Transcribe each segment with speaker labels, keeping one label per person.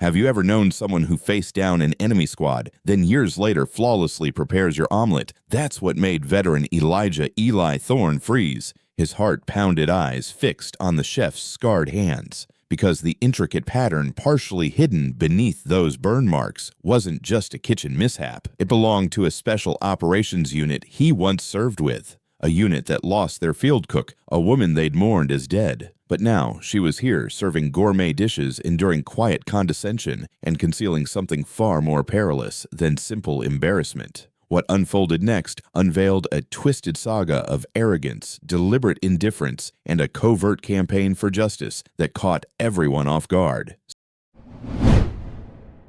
Speaker 1: Have you ever known someone who faced down an enemy squad, then years later flawlessly prepares your omelet? That's what made veteran Elijah Eli Thorne freeze, his heart-pounded eyes fixed on the chef's scarred hands. Because the intricate pattern partially hidden beneath those burn marks wasn't just a kitchen mishap. It belonged to a special operations unit he once served with. A unit that lost their field cook, a woman they'd mourned as dead. But now she was here serving gourmet dishes, enduring quiet condescension, and concealing something far more perilous than simple embarrassment. What unfolded next unveiled a twisted saga of arrogance, deliberate indifference, and a covert campaign for justice that caught everyone off guard.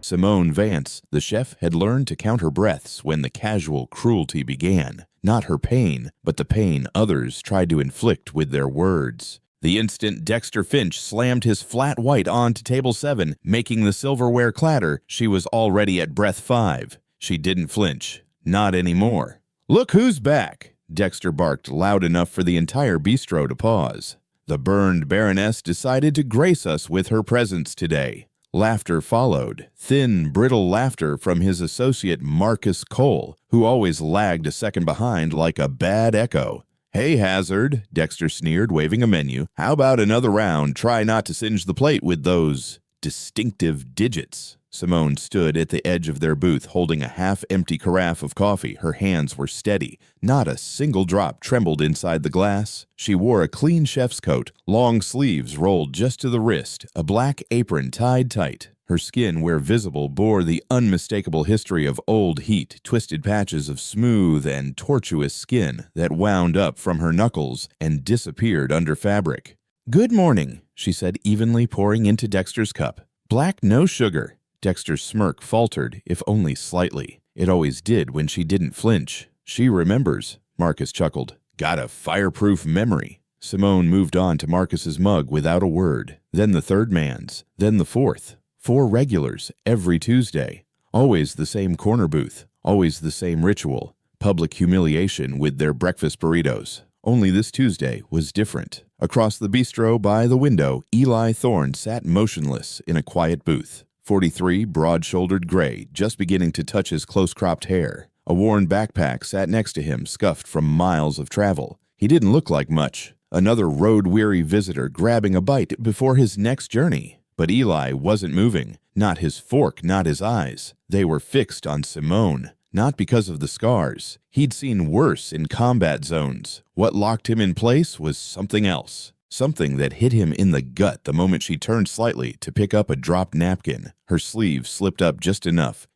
Speaker 1: Simone Vance, the chef, had learned to count her breaths when the casual cruelty began. Not her pain, but the pain others tried to inflict with their words. The instant Dexter Finch slammed his flat white onto table 7, making the silverware clatter, she was already at breath 5. She didn't flinch. Not anymore. "Look who's back!" Dexter barked loud enough for the entire bistro to pause. The burned Baroness decided to grace us with her presence today. Laughter followed, thin, brittle laughter from his associate Marcus Cole, who always lagged a second behind like a bad echo. "Hey, Hazard," Dexter sneered, waving a menu. "How about another round? Try not to singe the plate with those distinctive digits." Simone stood at the edge of their booth, holding a half-empty carafe of coffee. Her hands were steady. Not a single drop trembled inside the glass. She wore a clean chef's coat, long sleeves rolled just to the wrist, a black apron tied tight. Her skin, where visible, bore the unmistakable history of old heat, twisted patches of smooth and tortuous skin that wound up from her knuckles and disappeared under fabric. "Good morning," she said evenly, pouring into Dexter's cup. "Black, no sugar." Dexter's smirk faltered, if only slightly. It always did when she didn't flinch. "She remembers," Marcus chuckled. "Got a fireproof memory." Simone moved on to Marcus's mug without a word. Then the third man's. Then the fourth. 4 regulars, every Tuesday. Always the same corner booth. Always the same ritual. Public humiliation with their breakfast burritos. Only this Tuesday was different. Across the bistro by the window, Eli Thorne sat motionless in a quiet booth. 43, broad-shouldered gray, just beginning to touch his close-cropped hair. A worn backpack sat next to him, scuffed from miles of travel. He didn't look like much. Another road-weary visitor grabbing a bite before his next journey. But Eli wasn't moving. Not his fork, not his eyes. They were fixed on Simone. Not because of the scars. He'd seen worse in combat zones. What locked him in place was something else. Something that hit him in the gut the moment she turned slightly to pick up a dropped napkin. Her sleeve slipped up just enough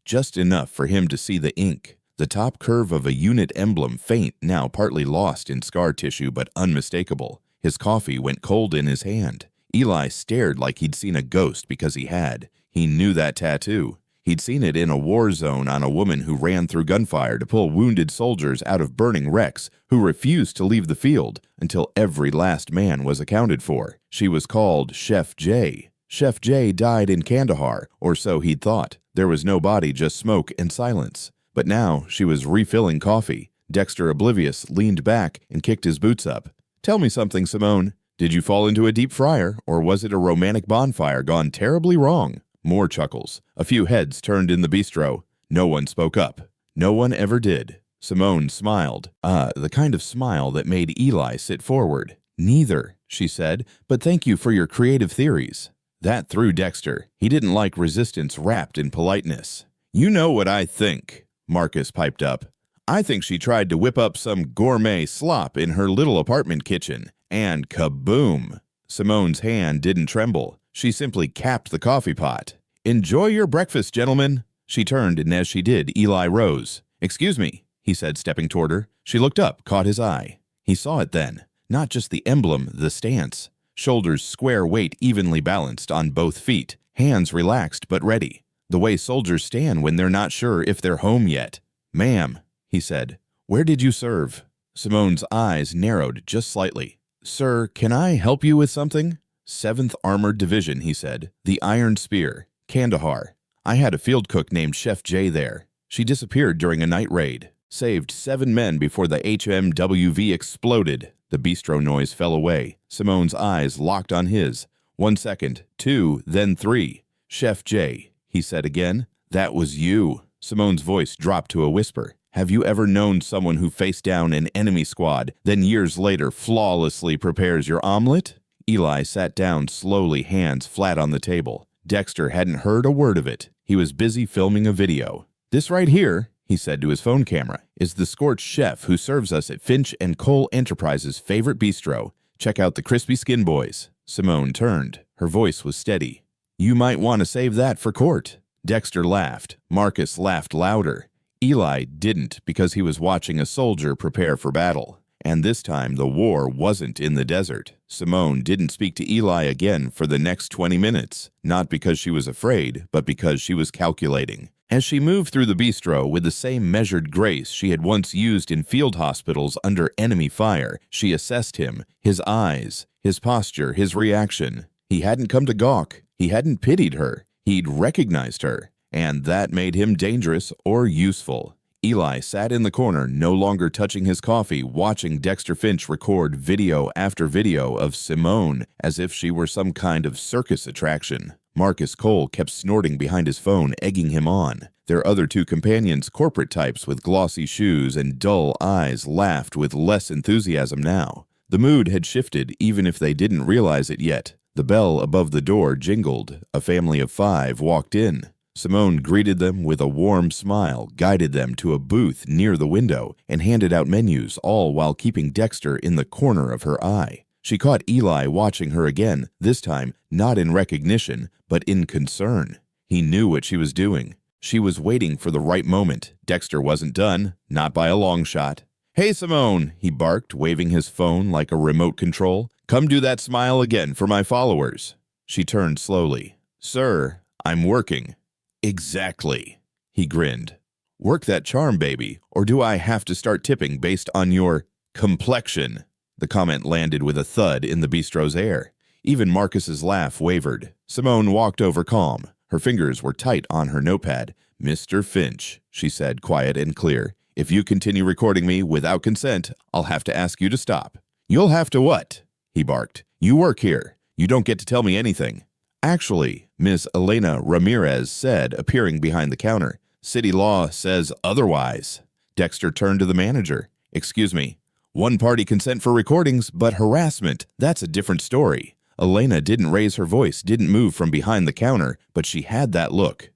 Speaker 1: for him to see the ink. The top curve of a unit emblem, faint, now partly lost in scar tissue but unmistakable. His coffee went cold in his hand. Eli stared like he'd seen a ghost because he had. He knew that tattoo. He'd seen it in a war zone on a woman who ran through gunfire to pull wounded soldiers out of burning wrecks, who refused to leave the field until every last man was accounted for. She was called Chef J. Chef J died in Kandahar, or so he'd thought. There was no body, just smoke and silence. But now she was refilling coffee. Dexter, oblivious, leaned back and kicked his boots up. "Tell me something, Simone. Did you fall into a deep fryer, or was it a romantic bonfire gone terribly wrong?" More chuckles. A few heads turned in the bistro. No one spoke up. No one ever did. Simone smiled. The kind of smile that made Eli sit forward. "Neither," she said, "but thank you for your creative theories." That threw Dexter. He didn't like resistance wrapped in politeness. "You know what I think," Marcus piped up. "I think she tried to whip up some gourmet slop in her little apartment kitchen. And kaboom!" Simone's hand didn't tremble. She simply capped the coffee pot. "Enjoy your breakfast, gentlemen." She turned, and as she did, Eli rose. "Excuse me," he said, stepping toward her. She looked up, caught his eye. He saw it then. Not just the emblem, the stance. Shoulders square weight evenly balanced on both feet. Hands relaxed but ready. The way soldiers stand when they're not sure if they're home yet. "Ma'am," he said, "where did you serve?" Simone's eyes narrowed just slightly. "Sir, can I help you with something?" 7th Armored Division, he said. "The Iron Spear. Kandahar. I had a field cook named Chef J there. She disappeared during a night raid. Saved 7 men before the HMWV exploded." The bistro noise fell away. Simone's eyes locked on his. 1 second, 2, then 3. Chef J, he said again. That was you. Simone's voice dropped to a whisper. Have you ever known someone who faced down an enemy squad, then years later flawlessly prepares your omelet? Eli sat down slowly, hands flat on the table. Dexter hadn't heard a word of it. He was busy filming a video. This right here, he said to his phone camera, is the scorched chef who serves us at Finch and Cole Enterprises' favorite bistro. Check out the crispy skin boys. Simone turned. Her voice was steady. You might want to save that for court. Dexter laughed. Marcus laughed louder. Eli didn't because he was watching a soldier prepare for battle. And this time the war wasn't in the desert. Simone didn't speak to Eli again for the next 20 minutes, not because she was afraid, but because she was calculating. As she moved through the bistro with the same measured grace she had once used in field hospitals under enemy fire, she assessed him, his eyes, his posture, his reaction. He hadn't come to gawk. He hadn't pitied her. He'd recognized her, and that made him dangerous or useful. Eli sat in the corner, no longer touching his coffee, watching Dexter Finch record video after video of Simone as if she were some kind of circus attraction. Marcus Cole kept snorting behind his phone, egging him on. Their other two companions, corporate types with glossy shoes and dull eyes, laughed with less enthusiasm now. The mood had shifted, even if they didn't realize it yet. The bell above the door jingled. A family of 5 walked in. Simone greeted them with a warm smile, guided them to a booth near the window, and handed out menus, all while keeping Dexter in the corner of her eye. She caught Eli watching her again, this time not in recognition, but in concern. He knew what she was doing. She was waiting for the right moment. Dexter wasn't done, not by a long shot. Hey, Simone, he barked, waving his phone like a remote control. Come do that smile again for my followers. She turned slowly. Sir, I'm working. Exactly. He grinned. Work that charm, baby, or do I have to start tipping based on your complexion? The comment landed with a thud in the bistro's air. Even Marcus's laugh wavered. Simone walked over calm. Her fingers were tight on her notepad. Mr. Finch, she said, quiet and clear. If you continue recording me without consent, I'll have to ask you to stop. You'll have to what? He barked. You work here. You don't get to tell me anything. Actually, Miss Elena Ramirez said, appearing behind the counter. City law says otherwise. Dexter turned to the manager. Excuse me. One-party consent for recordings, but harassment, that's a different story. Elena didn't raise her voice, didn't move from behind the counter, but she had that look.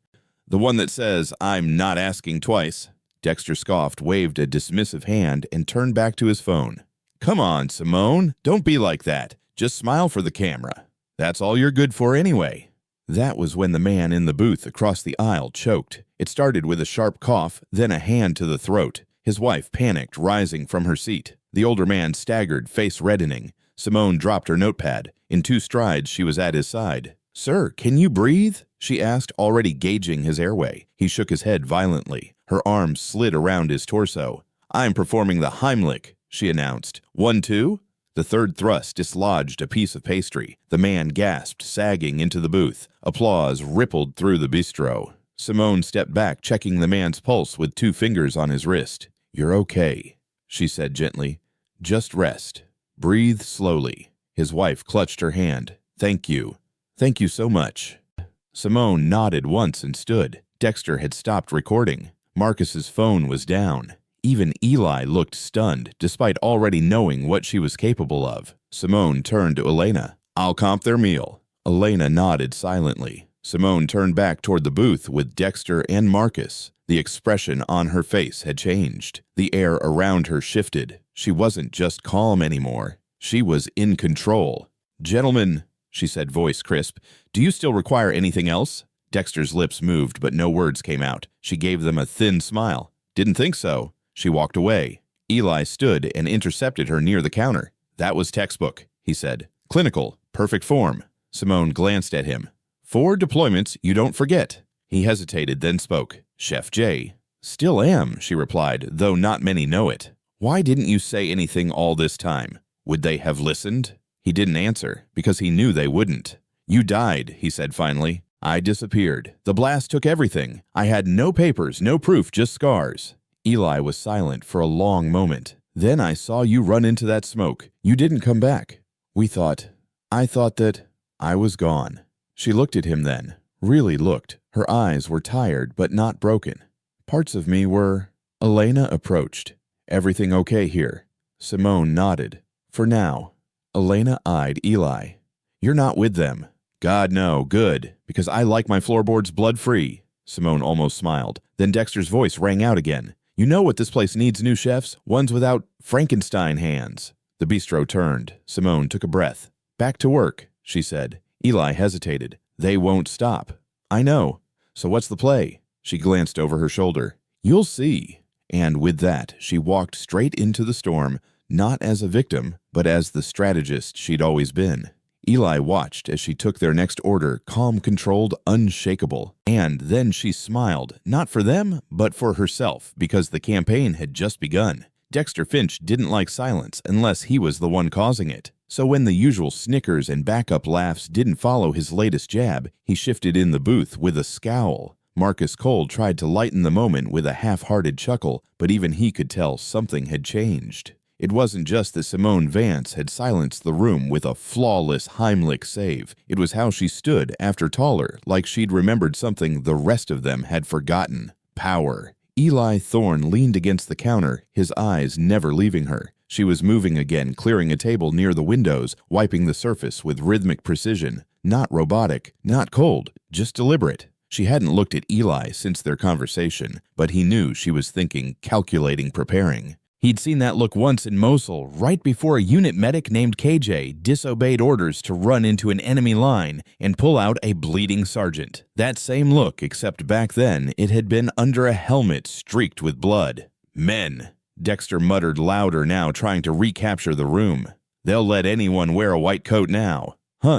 Speaker 1: The one that says, I'm not asking twice. Dexter scoffed, waved a dismissive hand, and turned back to his phone. Come on, Simone. Don't be like that. Just smile for the camera. That's all you're good for anyway. That was when the man in the booth across the aisle choked. It started with a sharp cough, then a hand to the throat. His wife panicked, rising from her seat. The older man staggered, face reddening. Simone dropped her notepad. In 2 strides, she was at his side. Sir, can you breathe? She asked, already gauging his airway. He shook his head violently. Her arms slid around his torso. I'm performing the Heimlich, she announced. 1, 2? The third thrust dislodged a piece of pastry. The man gasped, sagging into the booth. Applause rippled through the bistro. Simone stepped back, checking the man's pulse with 2 fingers on his wrist. You're okay, she said gently. Just rest. Breathe slowly. His wife clutched her hand. Thank you. Thank you so much. Simone nodded once and stood. Dexter had stopped recording. Marcus's phone was down. Even Eli looked stunned, despite already knowing what she was capable of. Simone turned to Elena. I'll comp their meal. Elena nodded silently. Simone turned back toward the booth with Dexter and Marcus. The expression on her face had changed. The air around her shifted. She wasn't just calm anymore. She was in control. Gentlemen, she said, voice crisp, do you still require anything else? Dexter's lips moved, but no words came out. She gave them a thin smile. Didn't think so. She walked away. Eli stood and intercepted her near the counter. That was textbook, he said. Clinical, perfect form. Simone glanced at him. 4 deployments, you don't forget. He hesitated, then spoke. Chef J. Still am, she replied, though not many know it. Why didn't you say anything all this time? Would they have listened? He didn't answer, because he knew they wouldn't. You died, he said finally. I disappeared. The blast took everything. I had no papers, no proof, just scars. Eli was silent for a long moment. Then I saw you run into that smoke. You didn't come back. I thought that I was gone. She looked at him then. really looked. Her eyes were tired but not broken. Parts of me were. Elena approached. Everything okay here? Simone nodded. For now. Elena eyed Eli. You're not with them. God, no. Good. Because I like my floorboards blood-free. Simone almost smiled. Then Dexter's voice rang out again. You know what this place needs, new chefs? Ones without Frankenstein hands. The bistro turned. Simone took a breath. Back to work, she said. Eli hesitated. They won't stop. I know. So what's the play? She glanced over her shoulder. You'll see. And with that, she walked straight into the storm, not as a victim, but as the strategist she'd always been. Eli watched as she took their next order, calm, controlled, unshakable. And then she smiled, not for them, but for herself, because the campaign had just begun. Dexter Finch didn't like silence unless he was the one causing it. So when the usual snickers and backup laughs didn't follow his latest jab, he shifted in the booth with a scowl. Marcus Cole tried to lighten the moment with a half-hearted chuckle, but even he could tell something had changed. It wasn't just that Simone Vance had silenced the room with a flawless Heimlich save. It was how she stood after Taller, like she'd remembered something the rest of them had forgotten. Power. Eli Thorne leaned against the counter, his eyes never leaving her. She was moving again, clearing a table near the windows, wiping the surface with rhythmic precision. Not robotic, not cold, just deliberate. She hadn't looked at Eli since their conversation, but he knew she was thinking, calculating, preparing. He'd seen that look once in Mosul, right before a unit medic named KJ disobeyed orders to run into an enemy line and pull out a bleeding sergeant. That same look, except back then it had been under a helmet streaked with blood. Men. Dexter muttered louder now, trying to recapture the room. They'll let anyone wear a white coat now.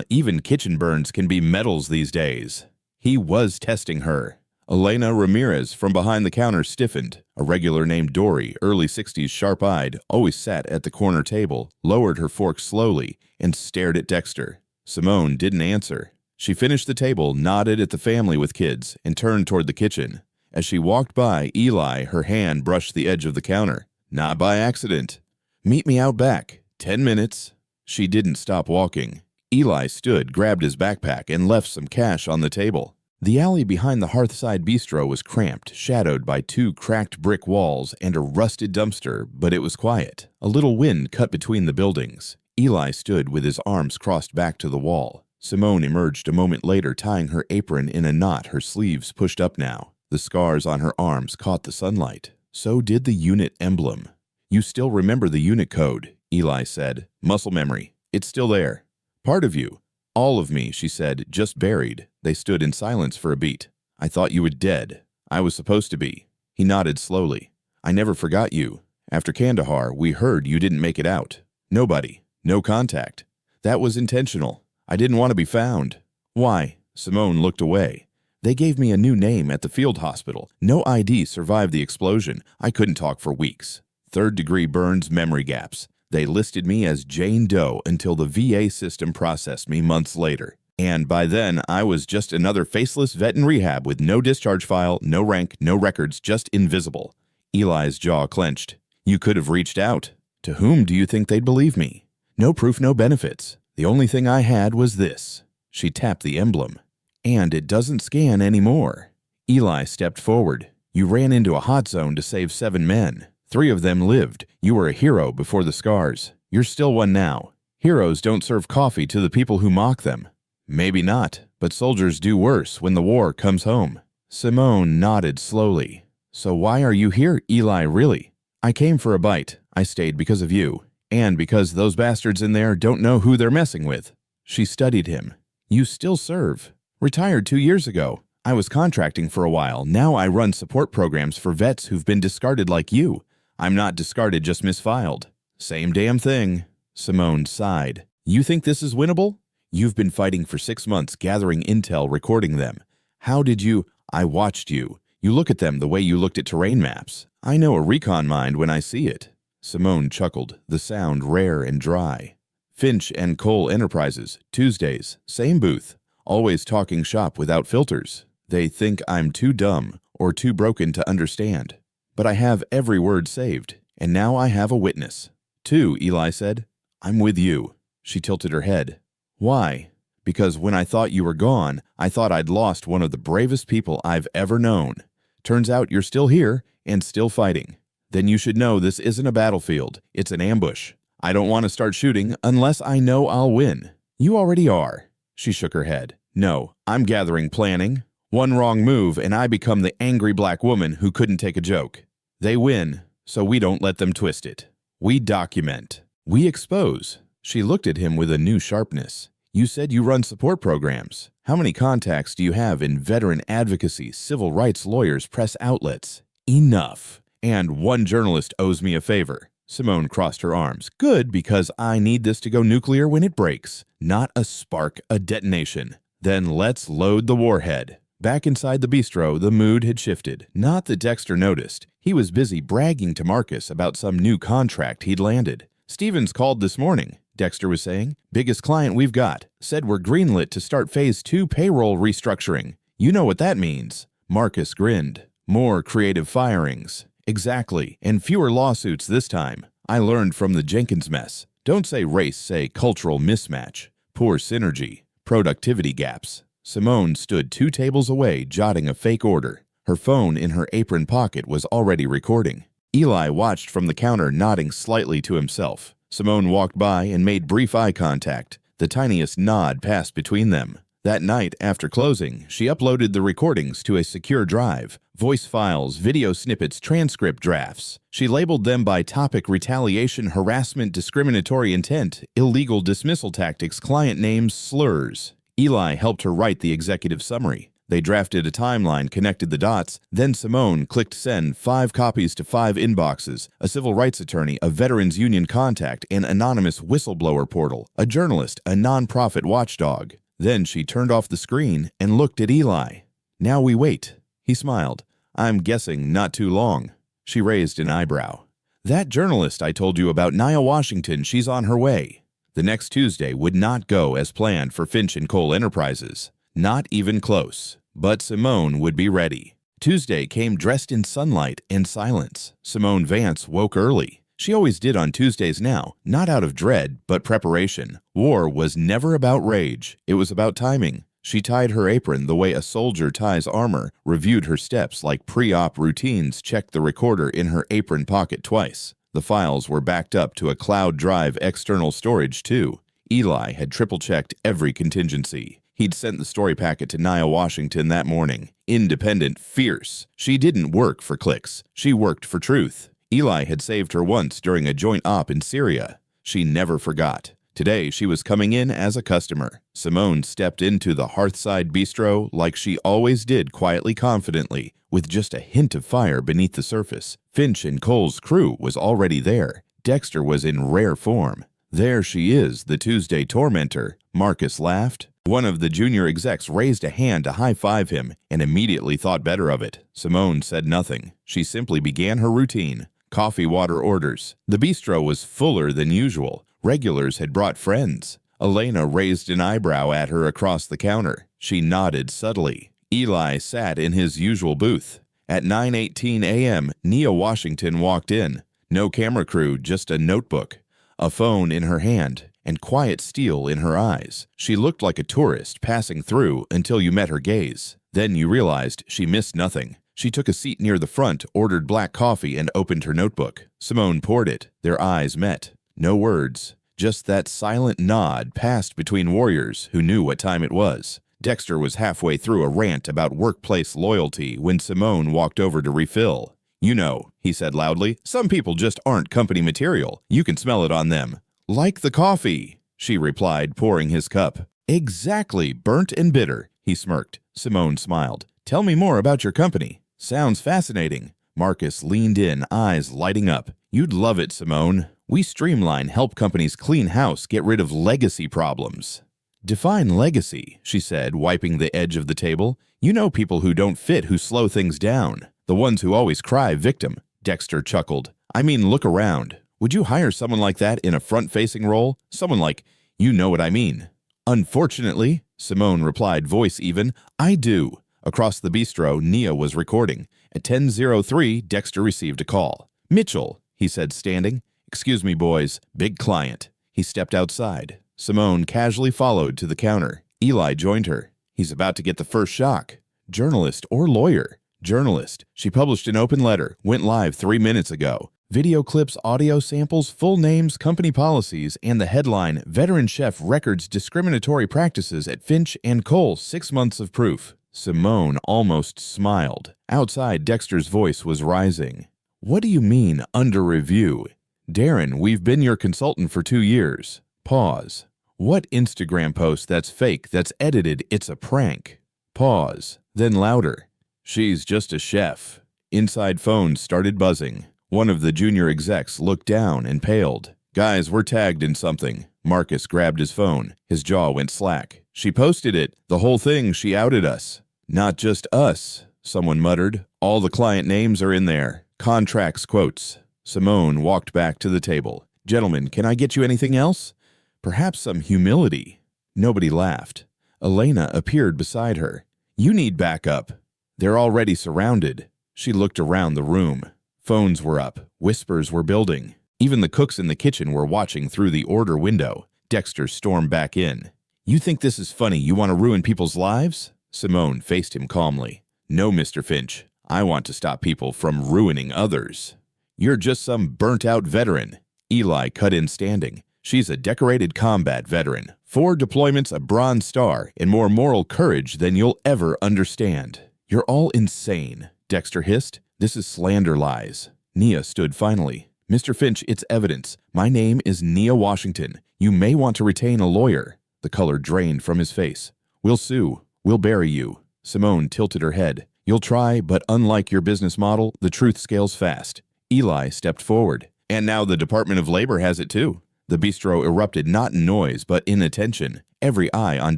Speaker 1: Even kitchen burns can be medals these days. He was testing her. Elena Ramirez from behind the counter stiffened. A regular named Dory, early 60s, sharp-eyed, always sat at the corner table, lowered her fork slowly, and stared at Dexter. Simone didn't answer. She finished the table, nodded at the family with kids, and turned toward the kitchen. As she walked by Eli, her hand brushed the edge of the counter. Not by accident. Meet me out back. 10 minutes. She didn't stop walking. Eli stood, grabbed his backpack, and left some cash on the table. The alley behind the Hearthside Bistro was cramped, shadowed by 2 cracked brick walls and a rusted dumpster, but it was quiet. A little wind cut between the buildings. Eli stood with his arms crossed back to the wall. Simone emerged a moment later, tying her apron in a knot, her sleeves pushed up now. The scars on her arms caught the sunlight. So did the unit emblem. You still remember the unit code, Eli said. Muscle memory. It's still there. Part of you. All of me, she said, just buried. They stood in silence for a beat. I thought you were dead. I was supposed to be. He nodded slowly. I never forgot you. After Kandahar, we heard you didn't make it out. Nobody. No contact. That was intentional. I didn't want to be found. Why? Simone looked away. They gave me a new name at the field hospital. No ID survived the explosion. I couldn't talk for weeks. 3rd-degree burns, memory gaps. They listed me as Jane Doe until the VA system processed me months later. And by then, I was just another faceless vet in rehab with no discharge file, no rank, no records, just invisible. Eli's jaw clenched. You could have reached out. To whom do you think they'd believe me? No proof, no benefits. The only thing I had was this. She tapped the emblem. And it doesn't scan anymore. Eli stepped forward. You ran into a hot zone to save 7 men. 3 of them lived. You were a hero before the scars. You're still one now. Heroes don't serve coffee to the people who mock them. Maybe not, but soldiers do worse when the war comes home. Simone nodded slowly. So why are you here, Eli, really? I came for a bite. I stayed because of you. And because those bastards in there don't know who they're messing with. She studied him. You still serve. Retired 2 years ago. I was contracting for a while. Now I run support programs for vets who've been discarded like you. I'm not discarded, just misfiled. Same damn thing. Simone sighed. You think this is winnable? You've been fighting for 6 months, gathering intel, recording them. How did you? I watched you. You look at them the way you looked at terrain maps. I know a recon mind when I see it. Simone chuckled, the sound rare and dry. Finch and Cole Enterprises, Tuesdays, same booth. Always talking shop without filters. They think I'm too dumb or too broken to understand. But I have every word saved, and now I have a witness. 2, Eli said. I'm with you. She tilted her head. Why? Because when I thought you were gone, I thought I'd lost one of the bravest people I've ever known. Turns out you're still here and still fighting. Then you should know this isn't a battlefield. It's an ambush. I don't want to start shooting unless I know I'll win. You already are." She shook her head. "No, I'm gathering planning. One wrong move and I become the angry black woman who couldn't take a joke. They win, so we don't let them twist it. We document. We expose." She looked at him with a new sharpness. "You said you run support programs. How many contacts do you have in veteran advocacy, civil rights lawyers, press outlets?" "Enough. And one journalist owes me a favor." Simone crossed her arms. "Good, because I need this to go nuclear when it breaks. Not a spark, a detonation. Then let's load the warhead." Back inside the bistro, the mood had shifted. Not that Dexter noticed. He was busy bragging to Marcus about some new contract he'd landed. "Stevens called this morning," Dexter was saying. "Biggest client we've got. Said we're greenlit to start phase 2 payroll restructuring. You know what that means." Marcus grinned. "More creative firings." "Exactly, and fewer lawsuits this time. I learned from the Jenkins mess. Don't say race, say cultural mismatch. Poor synergy. Productivity gaps." Simone stood 2 tables away, jotting a fake order. Her phone in her apron pocket was already recording. Eli watched from the counter, nodding slightly to himself. Simone walked by and made brief eye contact. The tiniest nod passed between them. That night, after closing, she uploaded the recordings to a secure drive. Voice files, video snippets, transcript drafts. She labeled them by topic: retaliation, harassment, discriminatory intent, illegal dismissal tactics, client names, slurs. Eli helped her write the executive summary. They drafted a timeline, connected the dots. Then Simone clicked send, 5 copies to 5 inboxes: a civil rights attorney, a veterans union contact, an anonymous whistleblower portal, a journalist, a nonprofit watchdog. Then she turned off the screen and looked at Eli. "Now we wait." He smiled. "I'm guessing not too long." She raised an eyebrow. "That journalist I told you about, Nia Washington, she's on her way." The next Tuesday would not go as planned for Finch and Cole Enterprises. Not even close. But Simone would be ready. Tuesday came dressed in sunlight and silence. Simone Vance woke early. She always did on Tuesdays now, not out of dread, but preparation. War was never about rage. It was about timing. She tied her apron the way a soldier ties armor, reviewed her steps like pre-op routines, checked the recorder in her apron pocket twice. The files were backed up to a cloud drive external storage, too. Eli had triple-checked every contingency. He'd sent the story packet to Nia Washington that morning. Independent, fierce. She didn't work for clicks. She worked for truth. Eli had saved her once during a joint op in Syria. She never forgot. Today, she was coming in as a customer. Simone stepped into the Hearthside Bistro like she always did, quietly, confidently, with just a hint of fire beneath the surface. Finch and Cole's crew was already there. Dexter was in rare form. "There she is, the Tuesday tormentor." Marcus laughed. One of the junior execs raised a hand to high-five him and immediately thought better of it. Simone said nothing. She simply began her routine. Coffee, water orders. The bistro was fuller than usual. Regulars had brought friends. Elena raised an eyebrow at her across the counter. She nodded subtly. Eli sat in his usual booth. At 9:18 a.m., Nia Washington walked in. No camera crew, just a notebook, a phone in her hand, and quiet steel in her eyes. She looked like a tourist passing through until you met her gaze. Then you realized she missed nothing. She took a seat near the front, ordered black coffee, and opened her notebook. Simone poured it. Their eyes met. No words. Just that silent nod passed between warriors who knew what time it was. Dexter was halfway through a rant about workplace loyalty when Simone walked over to refill. "You know," he said loudly, "some people just aren't company material. You can smell it on them." "Like the coffee," she replied, pouring his cup. "Exactly, burnt and bitter," he smirked. Simone smiled. "Tell me more about your company." "Sounds fascinating." Marcus leaned in, eyes lighting up. "You'd love it, Simone. We streamline, help companies clean house, get rid of legacy problems." "Define legacy," she said, wiping the edge of the table. "You know people who don't fit, who slow things down. The ones who always cry victim." Dexter chuckled. "I mean, look around. Would you hire someone like that in a front-facing role? Someone like, you know what I mean." "Unfortunately," Simone replied, voice even, "I do." Across the bistro, Nia was recording. At 10:03, Dexter received a call. "Mitchell," he said, standing. "Excuse me, boys. Big client." He stepped outside. Simone casually followed to the counter. Eli joined her. He's about to get the first shock. Journalist or lawyer? Journalist. She published an open letter, went live 3 minutes ago. Video clips, audio samples, full names, company policies, and the headline, Veteran Chef Records Discriminatory Practices at Finch and Cole, 6 months of proof. Simone almost smiled. Outside, Dexter's voice was rising. What do you mean, under review? Darren, we've been your consultant for 2 years. Pause. What Instagram post that's fake, that's edited, it's a prank? Pause. Then louder. She's just a chef. Inside phones started buzzing. One of the junior execs looked down and paled. Guys, we're tagged in something. Marcus grabbed his phone. His jaw went slack. She posted it. The whole thing, she outed us. Not just us, someone muttered. All the client names are in there. Contracts, quotes. Simone walked back to the table. Gentlemen, can I get you anything else? Perhaps some humility. Nobody laughed. Elena appeared beside her. You need backup. They're already surrounded. She looked around the room. Phones were up. Whispers were building. Even the cooks in the kitchen were watching through the order window. Dexter stormed back in. You think this is funny? You want to ruin people's lives? Simone faced him calmly. No, Mr. Finch. I want to stop people from ruining others. You're just some burnt-out veteran. Eli cut in standing. She's a decorated combat veteran. 4 deployments, a Bronze Star, and more moral courage than you'll ever understand. You're all insane, Dexter hissed. This is slander lies. Nia stood finally. Mr. Finch, it's evidence. My name is Nia Washington. You may want to retain a lawyer. The color drained from his face. We'll sue. We'll bury you. Simone tilted her head. You'll try, but unlike your business model, the truth scales fast. Eli stepped forward. And now the Department of Labor has it too. The bistro erupted not in noise, but in attention. Every eye on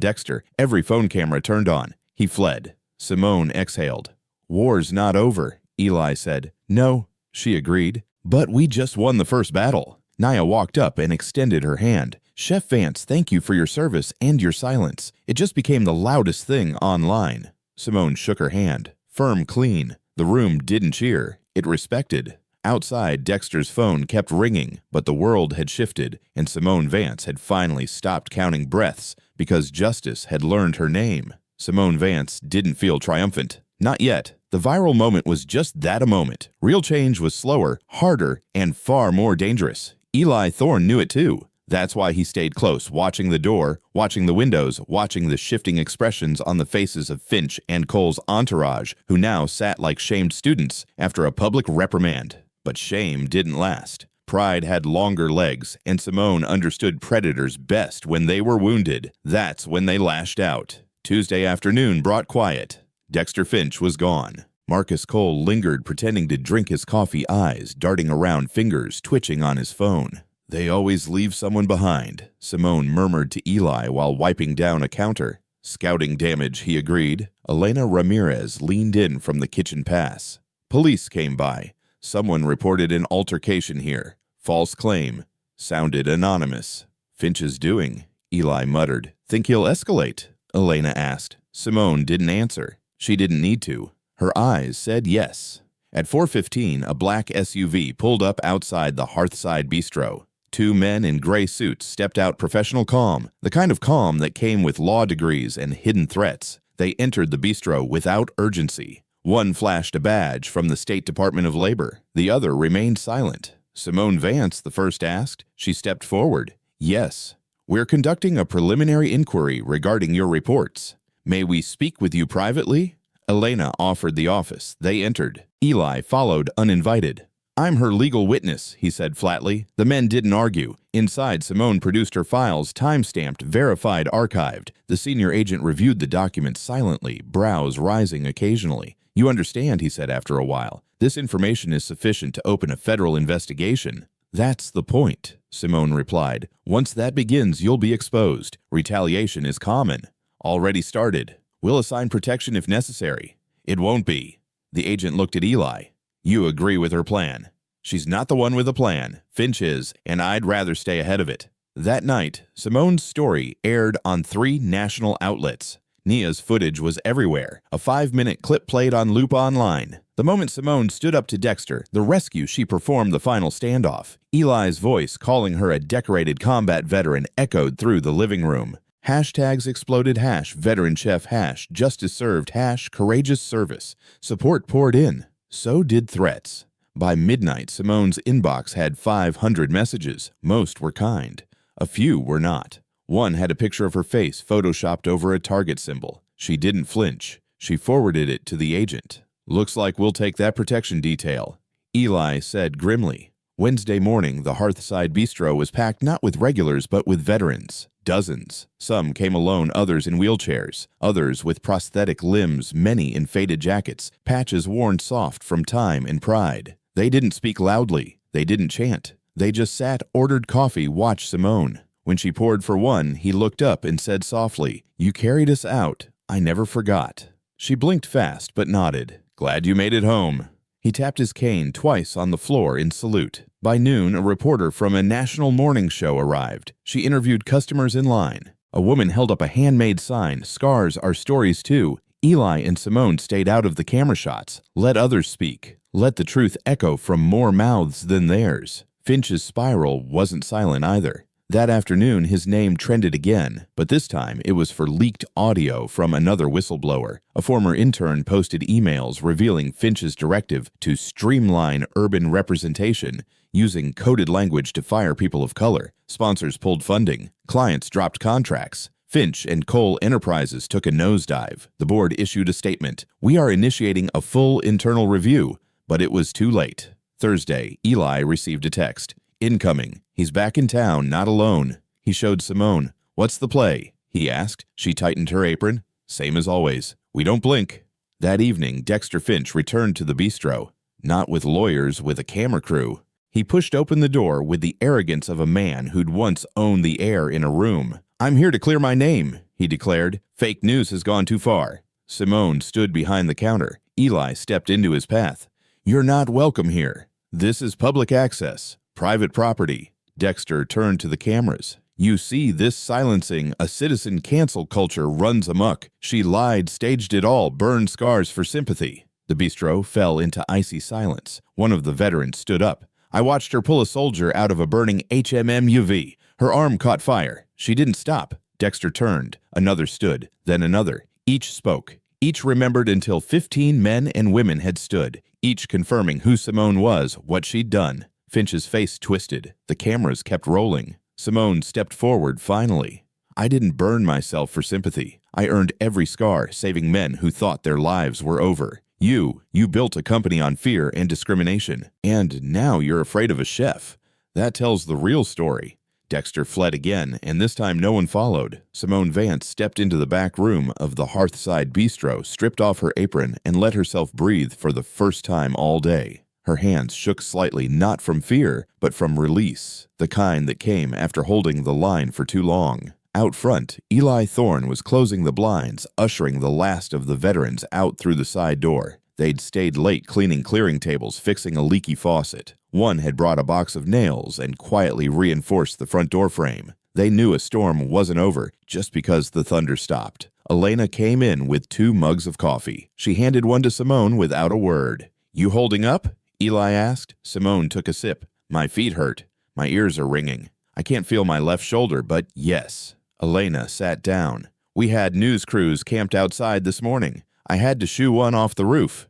Speaker 1: Dexter, every phone camera turned on. He fled. Simone exhaled. War's not over, Eli said. No, she agreed. But we just won the first battle. Nia walked up and extended her hand. Chef Vance, thank you for your service and your silence. It just became the loudest thing online. Simone shook her hand. Firm, clean. The room didn't cheer. It respected. Outside, Dexter's phone kept ringing, but the world had shifted, and Simone Vance had finally stopped counting breaths because justice had learned her name. Simone Vance didn't feel triumphant. Not yet. The viral moment was just that, a moment. Real change was slower, harder, and far more dangerous. Eli Thorne knew it too. That's why he stayed close, watching the door, watching the windows, watching the shifting expressions on the faces of Finch and Cole's entourage, who now sat like shamed students after a public reprimand. But shame didn't last. Pride had longer legs, and Simone understood predators best when they were wounded. That's when they lashed out. Tuesday afternoon brought quiet. Dexter Finch was gone. Marcus Cole lingered, pretending to drink his coffee, eyes darting around, fingers twitching on his phone. They always leave someone behind, Simone murmured to Eli while wiping down a counter. Scouting damage, he agreed. Elena Ramirez leaned in from the kitchen pass. Police came by. Someone reported an altercation here. False claim. Sounded anonymous. Finch's doing, Eli muttered. Think he'll escalate? Elena asked. Simone didn't answer. She didn't need to. Her eyes said yes. At 4:15, a black SUV pulled up outside the Hearthside Bistro. 2 men in gray suits stepped out, professional calm, the kind of calm that came with law degrees and hidden threats. They entered the bistro without urgency. One flashed a badge from the State Department of Labor. The other remained silent. Simone Vance, the first, asked. She stepped forward. Yes. We're conducting a preliminary inquiry regarding your reports. May we speak with you privately? Elena offered the office. They entered. Eli followed uninvited. I'm her legal witness, he said flatly. The men didn't argue. Inside, Simone produced her files, time-stamped, verified, archived. The senior agent reviewed the documents silently, brows rising occasionally. You understand, he said after a while. This information is sufficient to open a federal investigation. That's the point, Simone replied. Once that begins, you'll be exposed. Retaliation is common. Already started. We'll assign protection if necessary. It won't be. The agent looked at Eli. You agree with her plan. She's not the one with a plan. Finch is, and I'd rather stay ahead of it. That night, Simone's story aired on 3 national outlets. Nia's footage was everywhere. A 5-minute clip played on loop online. The moment Simone stood up to Dexter, the rescue, she performed the final standoff. Eli's voice, calling her a decorated combat veteran, echoed through the living room. Hashtags exploded, veteran chef, justice served, courageous service. Support poured in. So did threats. By midnight, Simone's inbox had 500 messages. Most were kind. A few were not. One had a picture of her face photoshopped over a target symbol. She didn't flinch. She forwarded it to the agent. "Looks like we'll take that protection detail," Eli said grimly. Wednesday morning, the Hearthside Bistro was packed not with regulars but with veterans. Dozens. Some came alone, others in wheelchairs, others with prosthetic limbs, many in faded jackets, patches worn soft from time and pride. They didn't speak loudly. They didn't chant. They just sat, ordered coffee, watched Simone. When she poured for one, he looked up and said softly, "You carried us out. I never forgot." She blinked fast but nodded. "Glad you made it home." He tapped his cane twice on the floor in salute. By noon, a reporter from a national morning show arrived. She interviewed customers in line. A woman held up a handmade sign, "Scars are stories too." Eli and Simone stayed out of the camera shots. Let others speak. Let the truth echo from more mouths than theirs. Finch's spiral wasn't silent either. That afternoon, his name trended again, but this time it was for leaked audio from another whistleblower. A former intern posted emails revealing Finch's directive to streamline urban representation, using coded language to fire people of color. Sponsors pulled funding. Clients dropped contracts. Finch and Cole Enterprises took a nosedive. The board issued a statement. "We are initiating a full internal review," but it was too late. Thursday, Eli received a text. "Incoming. He's back in town, not alone." He showed Simone. "What's the play?" he asked. She tightened her apron. "Same as always. We don't blink." That evening, Dexter Finch returned to the bistro. Not with lawyers, with a camera crew. He pushed open the door with the arrogance of a man who'd once owned the air in a room. "I'm here to clear my name," he declared. "Fake news has gone too far." Simone stood behind the counter. Eli stepped into his path. "You're not welcome here. This is public access. Private property." Dexter turned to the cameras. "You see this silencing, a citizen cancel culture runs amok. She lied, staged it all, burned scars for sympathy." The bistro fell into icy silence. One of the veterans stood up. "I watched her pull a soldier out of a burning HMMUV. Her arm caught fire. She didn't stop." Dexter turned. Another stood, then another. Each spoke. Each remembered until 15 men and women had stood, each confirming who Simone was, what she'd done. Finch's face twisted. The cameras kept rolling. Simone stepped forward finally. "I didn't burn myself for sympathy. I earned every scar, saving men who thought their lives were over. You built a company on fear and discrimination, and now you're afraid of a chef. That tells the real story." Dexter fled again, and this time no one followed. Simone Vance stepped into the back room of the Hearthside Bistro, stripped off her apron, and let herself breathe for the first time all day. Her hands shook slightly, not from fear, but from release, the kind that came after holding the line for too long. Out front, Eli Thorne was closing the blinds, ushering the last of the veterans out through the side door. They'd stayed late cleaning clearing tables, fixing a leaky faucet. One had brought a box of nails and quietly reinforced the front door frame. They knew a storm wasn't over just because the thunder stopped. Elena came in with 2 mugs of coffee. She handed one to Simone without a word. "You holding up?" Eli asked. Simone took a sip. "My feet hurt. My ears are ringing. I can't feel my left shoulder, but yes." Elena sat down. "We had news crews camped outside this morning. I had to shoo one off the roof."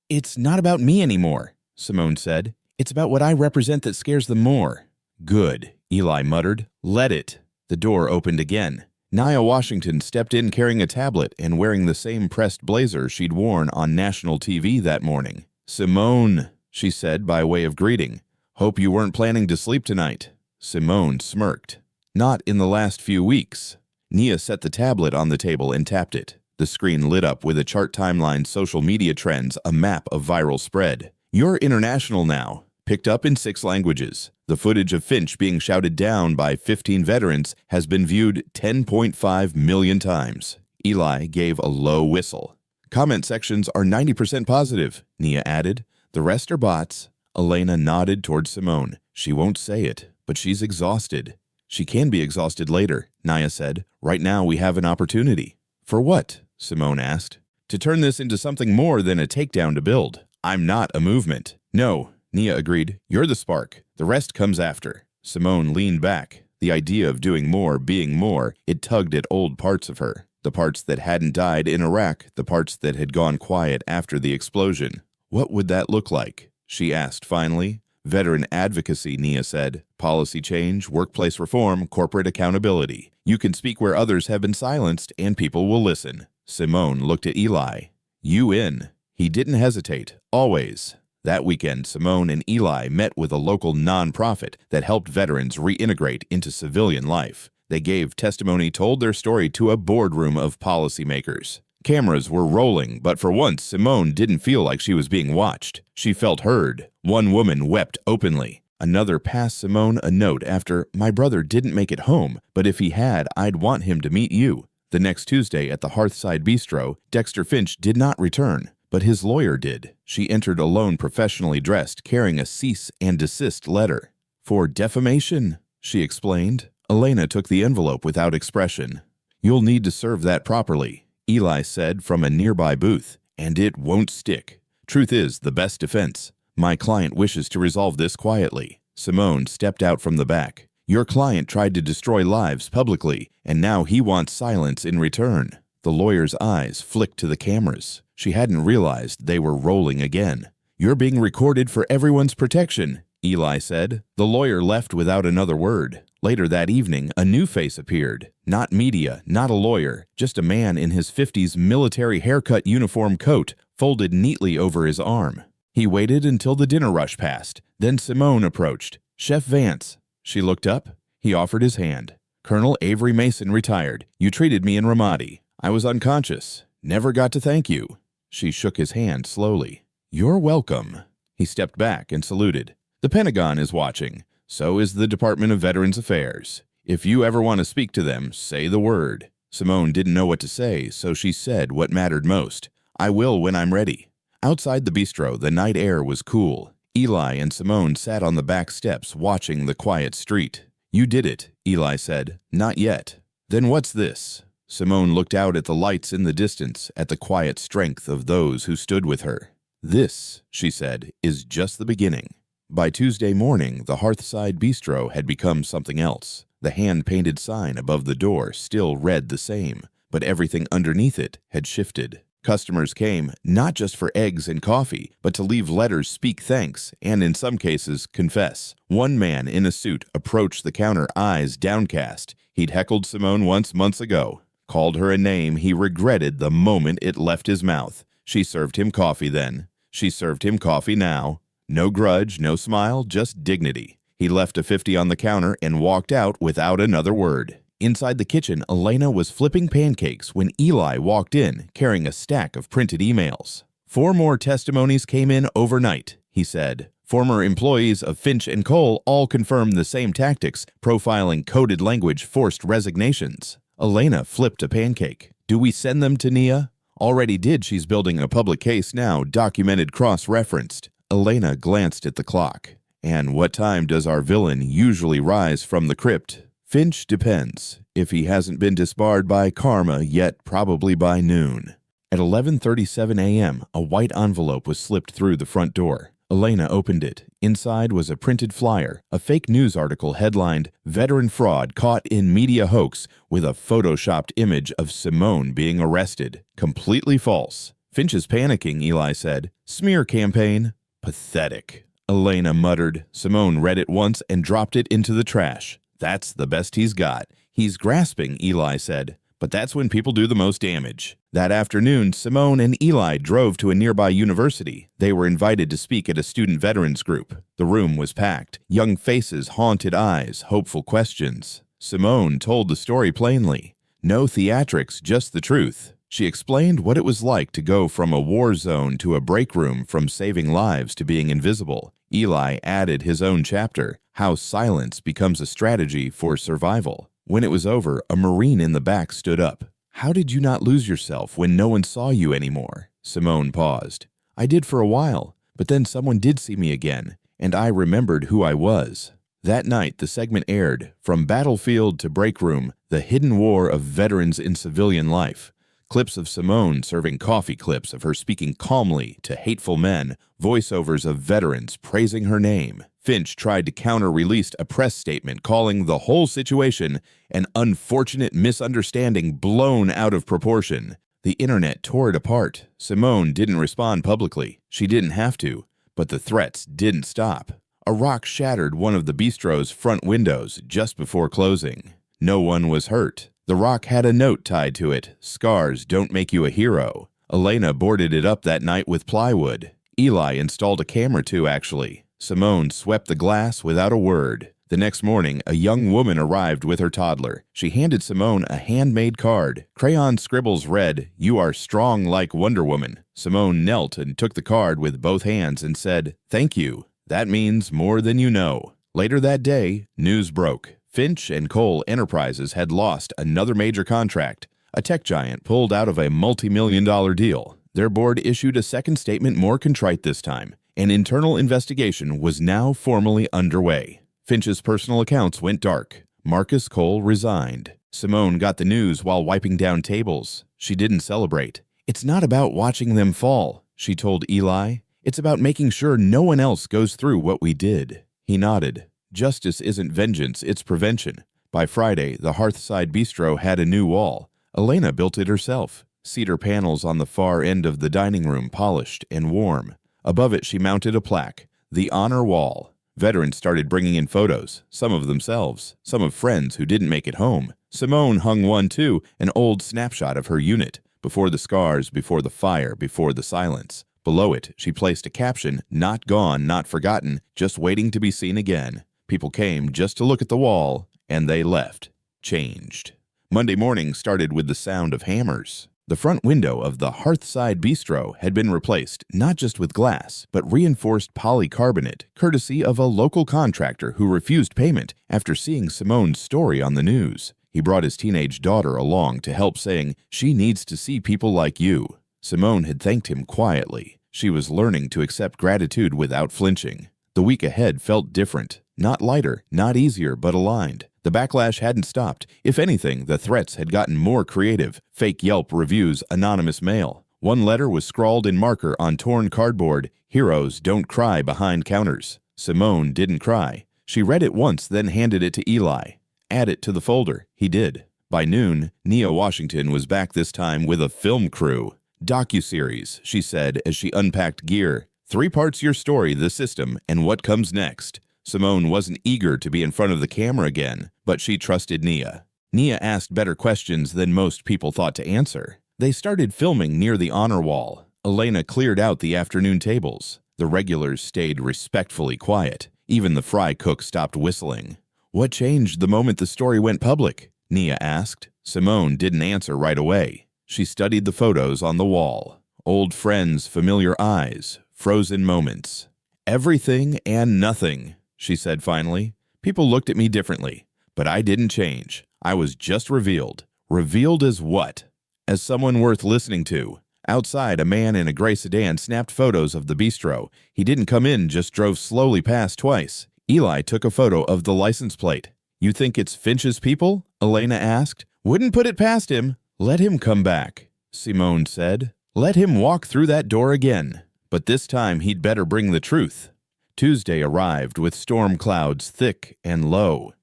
Speaker 1: "It's not about me anymore," Simone said. "It's about what I represent that scares them more." "Good," Eli muttered. "Let it." The door opened again. Nia Washington stepped in carrying a tablet and wearing the same pressed blazer she'd worn on national TV that morning. "Simone," she said by way of greeting. "Hope you weren't planning to sleep tonight." Simone smirked. "Not in the last few weeks." Nia set the tablet on the table and tapped it. The screen lit up with a chart timeline, social media trends, a map of viral spread. "You're international now." Picked up in 6 languages. The footage of Finch being shouted down by 15 veterans has been viewed 10.5 million times. Eli gave a low whistle. "Comment sections are 90% positive," Nia added. "The rest are bots." Elena nodded toward Simone. "She won't say it, but she's exhausted." "She can be exhausted later," Nia said. "Right now we have an opportunity." "For what?" Simone asked. "To turn this into something more than a takedown to build. I'm not a movement." "No," Nia agreed. "You're the spark. The rest comes after." Simone leaned back. The idea of doing more, being more, it tugged at old parts of her. The parts that hadn't died in Iraq, the parts that had gone quiet after the explosion. What would that look like? She asked finally. Veteran advocacy, Nia said. Policy change, workplace reform, corporate accountability. You can speak where others have been silenced, and people will listen. Simone looked at Eli. You in? He didn't hesitate. Always. That weekend, Simone and Eli met with a local nonprofit that helped veterans reintegrate into civilian life. They gave testimony, told their story to a boardroom of policymakers. Cameras were rolling, but for once, Simone didn't feel like she was being watched. She felt heard. One woman wept openly. Another passed Simone a note after, "My brother didn't make it home, but if he had, I'd want him to meet you." The next Tuesday at the Hearthside Bistro, Dexter Finch did not return, but his lawyer did. She entered alone, professionally dressed, carrying a cease and desist letter. "For defamation," she explained. Elena took the envelope without expression. "You'll need to serve that properly," Eli said from a nearby booth, "and it won't stick. Truth is the best defense. My client wishes to resolve this quietly." Simone stepped out from the back. "Your client tried to destroy lives publicly, and now he wants silence in return." The lawyer's eyes flicked to the cameras. She hadn't realized they were rolling again. "You're being recorded for everyone's protection," Eli said. The lawyer left without another word. Later that evening, a new face appeared. Not media, not a lawyer, just a man in his 50s military haircut uniform coat, folded neatly over his arm. He waited until the dinner rush passed. Then Simone approached. "Chef Vance." She looked up. He offered his hand. "Colonel Avery Mason, retired. You treated me in Ramadi. I was unconscious. Never got to thank you." She shook his hand slowly. "You're welcome." He stepped back and saluted. "The Pentagon is watching. So is the Department of Veterans Affairs. If you ever want to speak to them, say the word." Simone didn't know what to say, so she said what mattered most. "I will when I'm ready." Outside the bistro, the night air was cool. Eli and Simone sat on the back steps watching the quiet street. "You did it," Eli said. "Not yet." "Then what's this?" Simone looked out at the lights in the distance, at the quiet strength of those who stood with her. "This," she said, "is just the beginning." By Tuesday morning, the Hearthside Bistro had become something else. The hand-painted sign above the door still read the same, but everything underneath it had shifted. Customers came not just for eggs and coffee, but to leave letters, speak thanks, and in some cases, confess. One man in a suit approached the counter, eyes downcast. He'd heckled Simone once months ago, called her a name he regretted the moment it left his mouth. She served him coffee then. She served him coffee now. No grudge, no smile, just dignity. He left a 50 on the counter and walked out without another word. Inside the kitchen, Elena was flipping pancakes when Eli walked in, carrying a stack of printed emails. 4 more testimonies came in overnight, he said. Former employees of Finch and Cole all confirmed the same tactics, profiling coded language, forced resignations. Elena flipped a pancake. "Do we send them to Nia?" "Already did. She's building a public case now, documented, cross-referenced." Elena glanced at the clock. "And what time does our villain usually rise from the crypt?" "Finch depends. If he hasn't been disbarred by karma yet, probably by noon." At 11:37 a.m., a white envelope was slipped through the front door. Elena opened it. Inside was a printed flyer, a fake news article headlined, "Veteran Fraud Caught in Media Hoax," with a photoshopped image of Simone being arrested. Completely false. "Finch is panicking," Eli said. "Smear campaign." "Pathetic," Elena muttered. Simone read it once and dropped it into the trash. "That's the best he's got." "He's grasping," Eli said. "But that's when people do the most damage." That afternoon, Simone and Eli drove to a nearby university. They were invited to speak at a student veterans group. The room was packed. Young faces, haunted eyes, hopeful questions. Simone told the story plainly. No theatrics, just the truth. She explained what it was like to go from a war zone to a break room, from saving lives to being invisible. Eli added his own chapter, how silence becomes a strategy for survival. When it was over, a Marine in the back stood up. "How did you not lose yourself when no one saw you anymore?" Simone paused. "I did for a while, but then someone did see me again, and I remembered who I was." That night, the segment aired, From Battlefield to Break Room, the hidden war of veterans in civilian life. Clips of Simone serving coffee, clips of her speaking calmly to hateful men, voiceovers of veterans praising her name. Finch tried to counter-release a press statement calling the whole situation an unfortunate misunderstanding blown out of proportion. The internet tore it apart. Simone didn't respond publicly. She didn't have to, but the threats didn't stop. A rock shattered one of the bistro's front windows just before closing. No one was hurt. The rock had a note tied to it: "Scars don't make you a hero." Elena boarded it up that night with plywood. Eli installed a camera too, actually. Simone swept the glass without a word. The next morning, a young woman arrived with her toddler. She handed Simone a handmade card. Crayon scribbles read, "You are strong like Wonder Woman." Simone knelt and took the card with both hands and said, "Thank you. That means more than you know." Later that day, news broke. Finch and Cole Enterprises had lost another major contract. A tech giant pulled out of a multi-million-dollar deal. Their board issued a second statement, more contrite this time. An internal investigation was now formally underway. Finch's personal accounts went dark. Marcus Cole resigned. Simone got the news while wiping down tables. She didn't celebrate. "It's not about watching them fall," she told Eli. "It's about making sure no one else goes through what we did." He nodded. Justice isn't vengeance, it's prevention. By Friday, the Hearthside Bistro had a new wall. Elena built it herself. Cedar panels on the far end of the dining room, polished and warm. Above it, she mounted a plaque, "The Honor Wall." Veterans started bringing in photos, some of themselves, some of friends who didn't make it home. Simone hung one too, an old snapshot of her unit, before the scars, before the fire, before the silence. Below it, she placed a caption, "Not gone, not forgotten, just waiting to be seen again." People came just to look at the wall, and they left, changed. Monday morning started with the sound of hammers. The front window of the Hearthside Bistro had been replaced not just with glass, but reinforced polycarbonate, courtesy of a local contractor who refused payment after seeing Simone's story on the news. He brought his teenage daughter along to help, saying, "She needs to see people like you." Simone had thanked him quietly. She was learning to accept gratitude without flinching. The week ahead felt different. Not lighter, not easier, but aligned. The backlash hadn't stopped. If anything, the threats had gotten more creative. Fake Yelp reviews, anonymous mail. One letter was scrawled in marker on torn cardboard, "Heroes don't cry behind counters." Simone didn't cry. She read it once, then handed it to Eli. "Add it to the folder." He did. By noon, Nia Washington was back, this time with a film crew. "Docuseries," she said as she unpacked gear. "3 parts your story, the system, and what comes next." Simone wasn't eager to be in front of the camera again, but she trusted Nia. Nia asked better questions than most people thought to answer. They started filming near the honor wall. Elena cleared out the afternoon tables. The regulars stayed respectfully quiet. Even the fry cook stopped whistling. "What changed the moment the story went public?" Nia asked. Simone didn't answer right away. She studied the photos on the wall. Old friends, familiar eyes, frozen moments. "Everything and nothing," she said finally. "People looked at me differently, but I didn't change. I was just revealed." Revealed as what? As someone worth listening to. Outside, a man in a gray sedan snapped photos of the bistro. He didn't come in, just drove slowly past twice. Eli took a photo of the license plate. "You think it's Finch's people?" Elena asked. "Wouldn't put it past him." "Let him come back," Simone said. "Let him walk through that door again. But this time he'd better bring the truth." Tuesday arrived with storm clouds thick and low.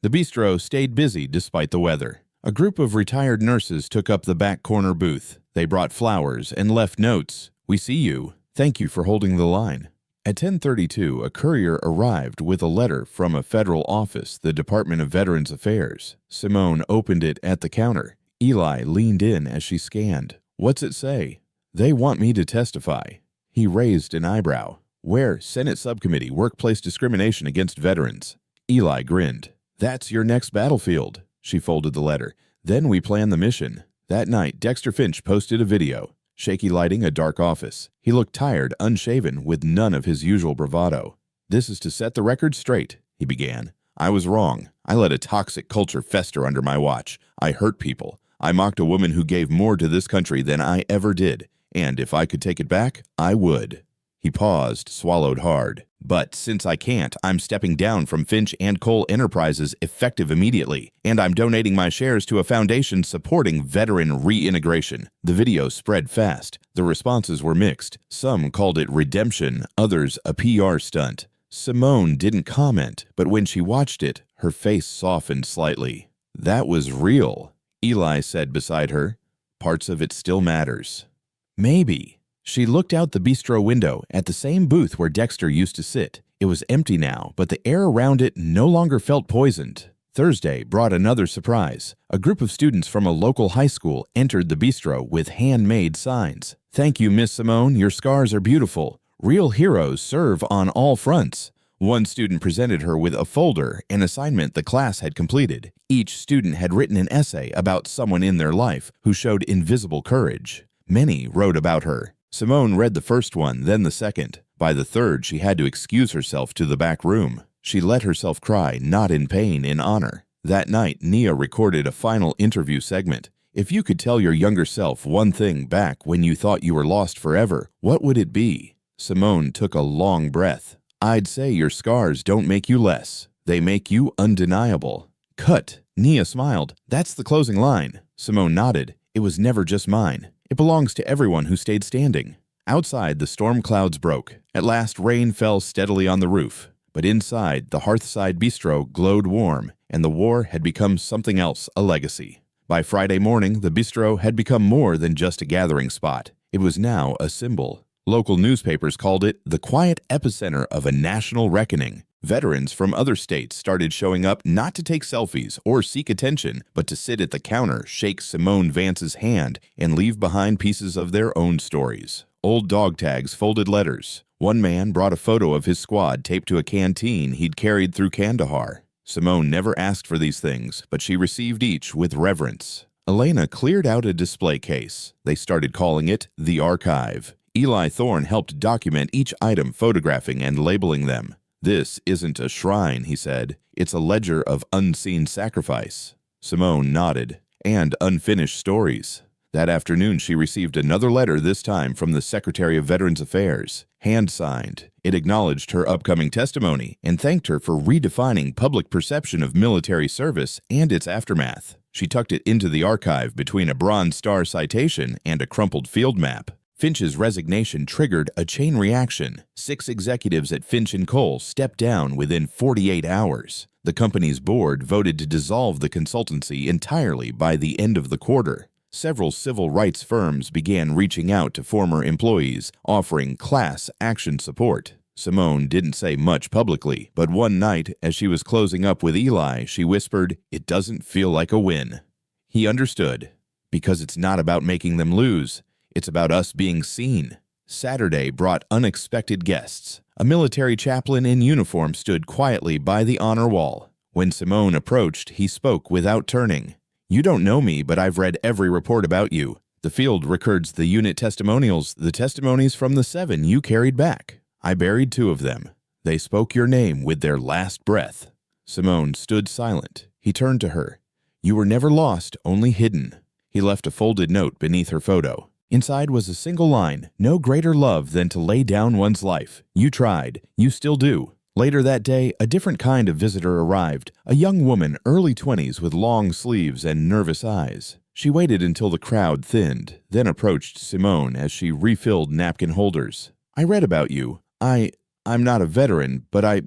Speaker 1: The bistro stayed busy despite the weather. A group of retired nurses took up the back corner booth. They brought flowers and left notes. "We see you. Thank you for holding the line." At 10:32, a courier arrived with a letter from a federal office, the Department of Veterans Affairs. Simone opened it at the counter. Eli leaned in as she scanned. "What's it say?" "They want me to testify." He raised an eyebrow. "Where? Senate Subcommittee, Workplace Discrimination Against Veterans." Eli grinned. "That's your next battlefield." She folded the letter. "Then we plan the mission." That night, Dexter Finch posted a video. Shaky lighting, a dark office. He looked tired, unshaven, with none of his usual bravado. "This is to set the record straight," he began. "I was wrong. I let a toxic culture fester under my watch. I hurt people. I mocked a woman who gave more to this country than I ever did. And if I could take it back, I would." He paused, swallowed hard. "But since I can't, I'm stepping down from Finch and Cole Enterprises effective immediately, and I'm donating my shares to a foundation supporting veteran reintegration." The video spread fast. The responses were mixed. Some called it redemption, others a PR stunt. Simone didn't comment, but when she watched it, her face softened slightly. "That was real," Eli said beside her. "Parts of it still matters." Maybe. She looked out the bistro window at the same booth where Dexter used to sit. It was empty now, but the air around it no longer felt poisoned. Thursday brought another surprise. A group of students from a local high school entered the bistro with handmade signs. "Thank you, Miss Simone. Your scars are beautiful. Real heroes serve on all fronts." One student presented her with a folder, an assignment the class had completed. Each student had written an essay about someone in their life who showed invisible courage. Many wrote about her. Simone read the first one, then the second. By the third, she had to excuse herself to the back room. She let herself cry, not in pain, in honor. That night, Nia recorded a final interview segment. If you could tell your younger self one thing back when you thought you were lost forever, what would it be? Simone took a long breath. "I'd say your scars don't make you less. They make you undeniable." Cut. Nia smiled. "That's the closing line." Simone nodded. "It was never just mine. It belongs to everyone who stayed standing." Outside, the storm clouds broke. At last, rain fell steadily on the roof. But inside, the Hearthside Bistro glowed warm, and the war had become something else, a legacy. By Friday morning, the bistro had become more than just a gathering spot. It was now a symbol. Local newspapers called it the quiet epicenter of a national reckoning. Veterans from other states started showing up not to take selfies or seek attention, but to sit at the counter, shake Simone Vance's hand, and leave behind pieces of their own stories. Old dog tags folded letters. One man brought a photo of his squad taped to a canteen he'd carried through Kandahar. Simone never asked for these things, but she received each with reverence. Elena cleared out a display case. They started calling it the archive. Eli Thorne helped document each item, photographing and labeling them. "This isn't a shrine," he said. "It's a ledger of unseen sacrifice." Simone nodded. "And unfinished stories." That afternoon, she received another letter, this time from the Secretary of Veterans Affairs, hand-signed. It acknowledged her upcoming testimony and thanked her for redefining public perception of military service and its aftermath. She tucked it into the archive between a Bronze Star citation and a crumpled field map. Finch's resignation triggered a chain reaction. 6 executives at Finch & Cole stepped down within 48 hours. The company's board voted to dissolve the consultancy entirely by the end of the quarter. Several civil rights firms began reaching out to former employees, offering class action support. Simone didn't say much publicly, but one night, as she was closing up with Eli, she whispered, "It doesn't feel like a win." He understood. Because it's not about making them lose. It's about us being seen. Saturday brought unexpected guests. A military chaplain in uniform stood quietly by the honor wall. When Simone approached, he spoke without turning. "You don't know me, but I've read every report about you. The field records the unit testimonials, the testimonies from the 7 you carried back. I buried 2 of them. They spoke your name with their last breath." Simone stood silent. He turned to her. "You were never lost, only hidden." He left a folded note beneath her photo. Inside was a single line, "No greater love than to lay down one's life. You tried. You still do." Later that day, a different kind of visitor arrived, a young woman, early 20s, with long sleeves and nervous eyes. She waited until the crowd thinned, then approached Simone as she refilled napkin holders. "I read about you. I'm not a veteran, but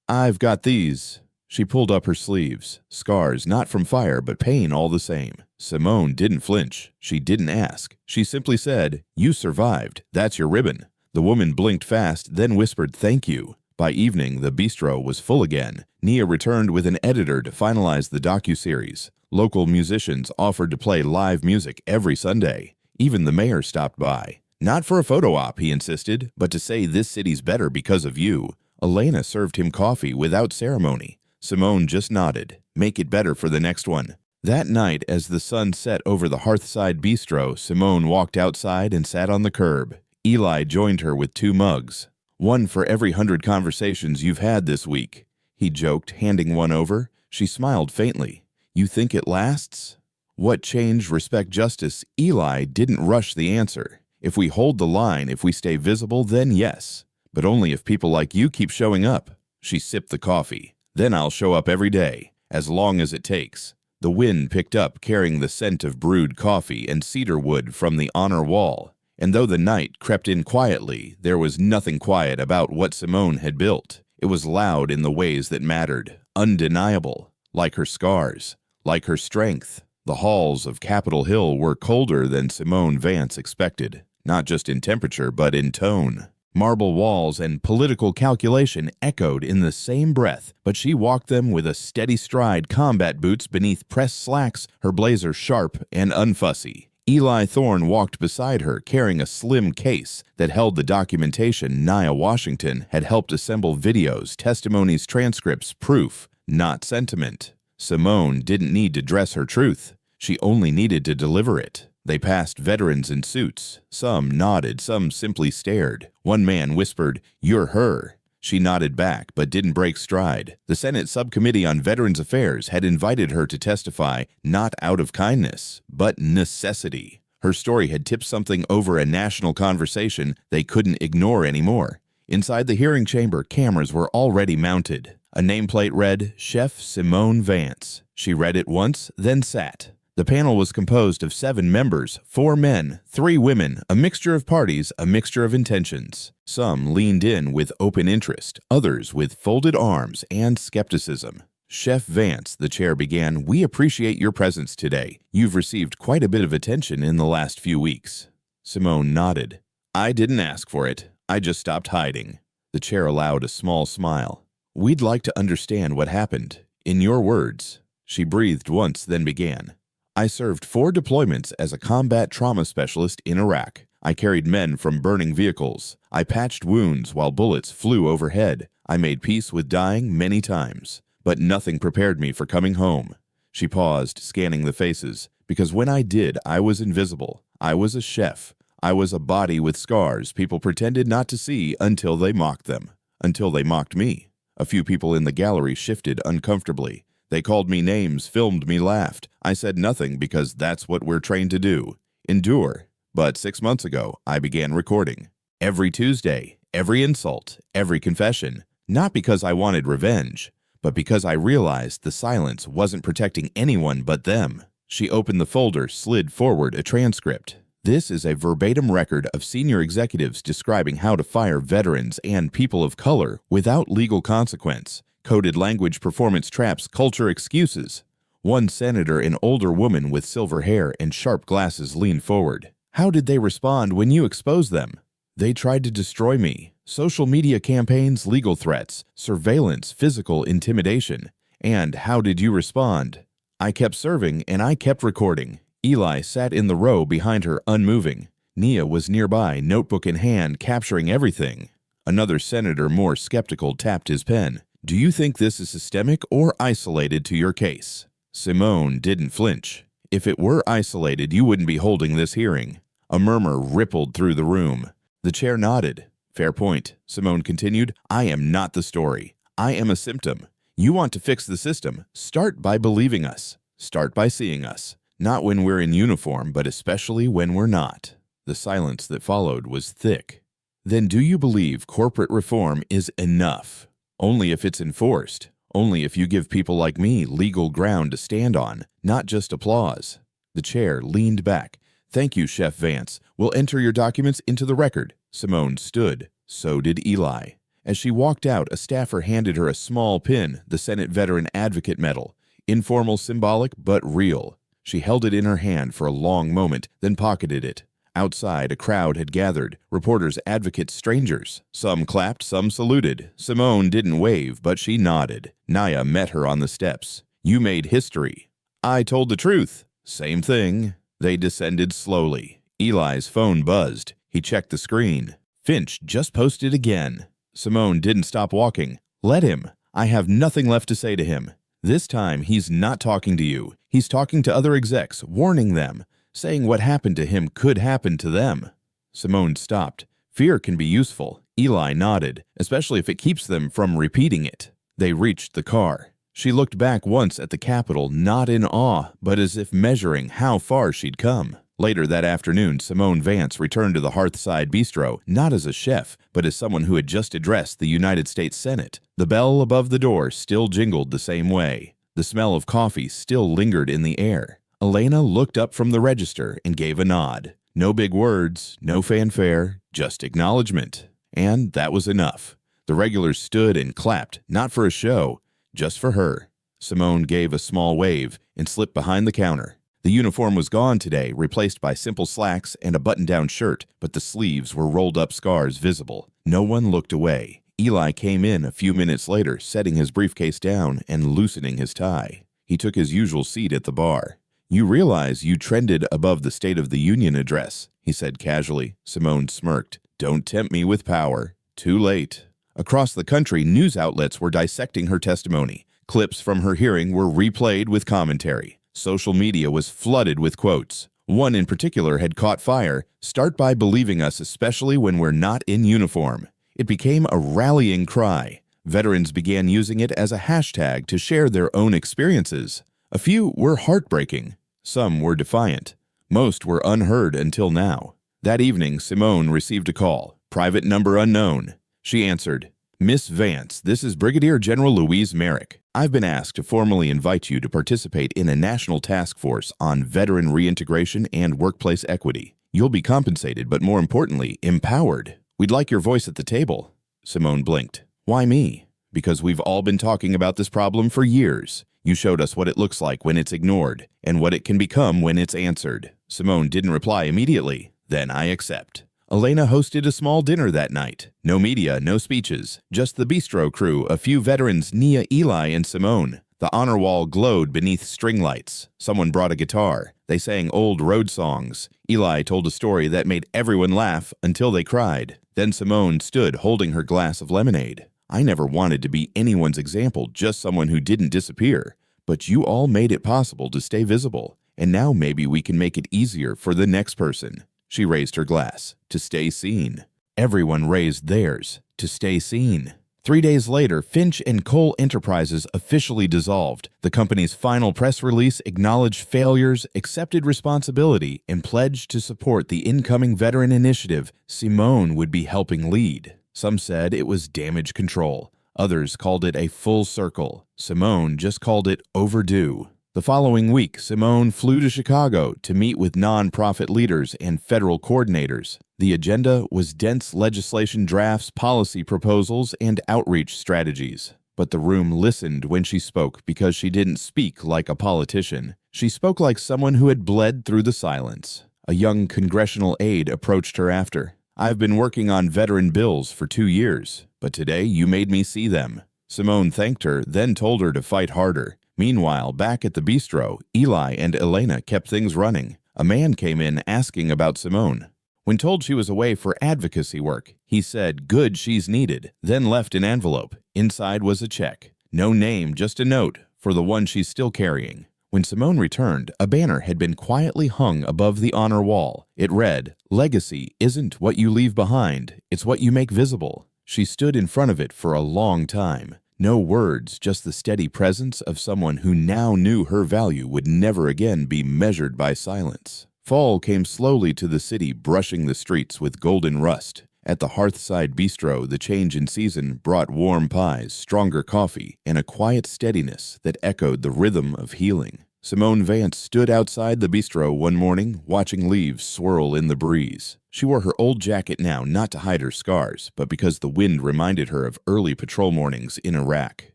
Speaker 1: I've got these." She pulled up her sleeves. Scars, not from fire, but pain all the same. Simone didn't flinch. She didn't ask. She simply said, "You survived. That's your ribbon." The woman blinked fast, then whispered, "Thank you." By evening, the bistro was full again. Nia returned with an editor to finalize the docuseries. Local musicians offered to play live music every Sunday. Even the mayor stopped by. "Not for a photo op," he insisted, "but to say this city's better because of you." Elena served him coffee without ceremony. Simone just nodded. "Make it better for the next one." That night, as the sun set over the Hearthside Bistro, Simone walked outside and sat on the curb. Eli joined her with 2 mugs. "One for every 100 conversations you've had this week," he joked, handing one over. She smiled faintly. "You think it lasts?" What changed respect justice? Eli didn't rush the answer. "If we hold the line, if we stay visible, then yes. But only if people like you keep showing up." She sipped the coffee. "Then I'll show up every day, as long as it takes." The wind picked up, carrying the scent of brewed coffee and cedar wood from the honor wall. And though the night crept in quietly, there was nothing quiet about what Simone had built. It was loud in the ways that mattered, undeniable, like her scars, like her strength. The halls of Capitol Hill were colder than Simone Vance expected, not just in temperature but in tone. Marble walls and political calculation echoed in the same breath, but she walked them with a steady stride, combat boots beneath pressed slacks, her blazer sharp and unfussy. Eli Thorne walked beside her, carrying a slim case that held the documentation Nia Washington had helped assemble: videos, testimonies, transcripts, proof, not sentiment. Simone didn't need to dress her truth. She only needed to deliver it. They passed veterans in suits. Some nodded, some simply stared. One man whispered, "You're her." She nodded back, but didn't break stride. The Senate Subcommittee on Veterans Affairs had invited her to testify not out of kindness, but necessity. Her story had tipped something over a national conversation they couldn't ignore anymore. Inside the hearing chamber, cameras were already mounted. A nameplate read, "Chef Simone Vance." She read it once, then sat. The panel was composed of 7 members, 4 men, 3 women, a mixture of parties, a mixture of intentions. Some leaned in with open interest, others with folded arms and skepticism. "Chef Vance," the chair began, "we appreciate your presence today. You've received quite a bit of attention in the last few weeks." Simone nodded. "I didn't ask for it. I just stopped hiding." The chair allowed a small smile. "We'd like to understand what happened. In your words." She breathed once, then began. "I served 4 deployments as a combat trauma specialist in Iraq. I carried men from burning vehicles. I patched wounds while bullets flew overhead. I made peace with dying many times. But nothing prepared me for coming home." She paused, scanning the faces. "Because when I did, I was invisible. I was a chef. I was a body with scars people pretended not to see until they mocked them. Until they mocked me." A few people in the gallery shifted uncomfortably. "They called me names, filmed me, laughed. I said nothing because that's what we're trained to do. Endure. But 6 months ago, I began recording. Every Tuesday, every insult, every confession. Not because I wanted revenge, but because I realized the silence wasn't protecting anyone but them." She opened the folder, slid forward a transcript. "This is a verbatim record of senior executives describing how to fire veterans and people of color without legal consequence. Coded language, performance traps, culture excuses." One senator, an older woman with silver hair and sharp glasses, leaned forward. "How did they respond when you exposed them?" "They tried to destroy me. Social media campaigns, legal threats, surveillance, physical intimidation." "And how did you respond?" "I kept serving and I kept recording." Eli sat in the row behind her, unmoving. Nia was nearby, notebook in hand, capturing everything. Another senator, more skeptical, tapped his pen. "Do you think this is systemic or isolated to your case?" Simone didn't flinch. "If it were isolated, you wouldn't be holding this hearing." A murmur rippled through the room. The chair nodded. "Fair point," Simone continued. "I am not the story. I am a symptom. You want to fix the system? Start by believing us. Start by seeing us. Not when we're in uniform, but especially when we're not." The silence that followed was thick. "Then do you believe corporate reform is enough?" "Only if it's enforced. Only if you give people like me legal ground to stand on, not just applause." The chair leaned back. "Thank you, Chef Vance. We'll enter your documents into the record." Simone stood. So did Eli. As she walked out, a staffer handed her a small pin, the Senate Veteran Advocate Medal. Informal, symbolic, but real. She held it in her hand for a long moment, then pocketed it. Outside, a crowd had gathered, reporters, advocates, strangers. Some clapped, some saluted. Simone didn't wave, but she nodded. Nia met her on the steps. "You made history." "I told the truth." "Same thing." They descended slowly. Eli's phone buzzed. He checked the screen. "Finch just posted again." Simone didn't stop walking. "Let him. I have nothing left to say to him. This time, he's not talking to you. He's talking to other execs, warning them. Saying what happened to him could happen to them." Simone stopped. "Fear can be useful." Eli nodded, "especially if it keeps them from repeating it." They reached the car. She looked back once at the Capitol, not in awe, but as if measuring how far she'd come. Later that afternoon, Simone Vance returned to the Hearthside Bistro, not as a chef, but as someone who had just addressed the United States Senate. The bell above the door still jingled the same way. The smell of coffee still lingered in the air. Elena looked up from the register and gave a nod. No big words, no fanfare, just acknowledgement. And that was enough. The The regulars stood and clapped, not for a show, just for her. Simone gave a small wave and slipped behind the counter. The uniform was gone today, replaced by simple slacks and a button-down shirt, but the sleeves were rolled-up scars visible. No one looked away. Eli came in a few minutes later, setting his briefcase down and loosening his tie. He took his usual seat at the bar. "You realize you trended above the State of the Union address," he said casually. Simone smirked. "Don't tempt me with power." Too late. Across the country, news outlets were dissecting her testimony. Clips from her hearing were replayed with commentary. Social media was flooded with quotes. One in particular had caught fire. "Start by believing us, especially when we're not in uniform." It became a rallying cry. Veterans began using it as a hashtag to share their own experiences. A few were heartbreaking. Some were defiant. Most were unheard until now. That evening, Simone received a call. Private number unknown. She answered, "Miss Vance, this is Brigadier General Louise Merrick. I've been asked to formally invite you to participate in a national task force on veteran reintegration and workplace equity. You'll be compensated, but more importantly, empowered. We'd like your voice at the table." Simone blinked. "Why me?" "Because we've all been talking about this problem for years. You showed us what it looks like when it's ignored, and what it can become when it's answered." Simone didn't reply immediately. "Then I accept." Elena hosted a small dinner that night. No media, no speeches, just the bistro crew, a few veterans, Nia, Eli, and Simone. The honor wall glowed beneath string lights. Someone brought a guitar. They sang old road songs. Eli told a story that made everyone laugh until they cried. Then Simone stood holding her glass of lemonade. "I never wanted to be anyone's example, just someone who didn't disappear. But you all made it possible to stay visible. And now maybe we can make it easier for the next person." She raised her glass. "To stay seen." Everyone raised theirs. To stay seen. 3 days later, Finch and Cole Enterprises officially dissolved. The company's final press release acknowledged failures, accepted responsibility, and pledged to support the incoming veteran initiative Simone would be helping lead. Some said it was damage control. Others called it a full circle. Simone just called it overdue. The following week, Simone flew to Chicago to meet with nonprofit leaders and federal coordinators. The agenda was dense legislation drafts, policy proposals, and outreach strategies. But the room listened when she spoke because she didn't speak like a politician. She spoke like someone who had bled through the silence. A young congressional aide approached her after. "I've been working on veteran bills for 2 years, but today you made me see them." Simone thanked her, then told her to fight harder. Meanwhile, back at the bistro, Eli and Elena kept things running. A man came in asking about Simone. When told she was away for advocacy work, he said, "Good, she's needed," then left an envelope. Inside was a check. No name, just a note for the one she's still carrying. When Simone returned, a banner had been quietly hung above the honor wall. It read, "Legacy isn't what you leave behind, it's what you make visible." She stood in front of it for a long time. No words, just the steady presence of someone who now knew her value would never again be measured by silence. Fall came slowly to the city, brushing the streets with golden rust. At the Hearthside Bistro, the change in season brought warm pies, stronger coffee, and a quiet steadiness that echoed the rhythm of healing. Simone Vance stood outside the bistro one morning, watching leaves swirl in the breeze. She wore her old jacket now, not to hide her scars, but because the wind reminded her of early patrol mornings in Iraq.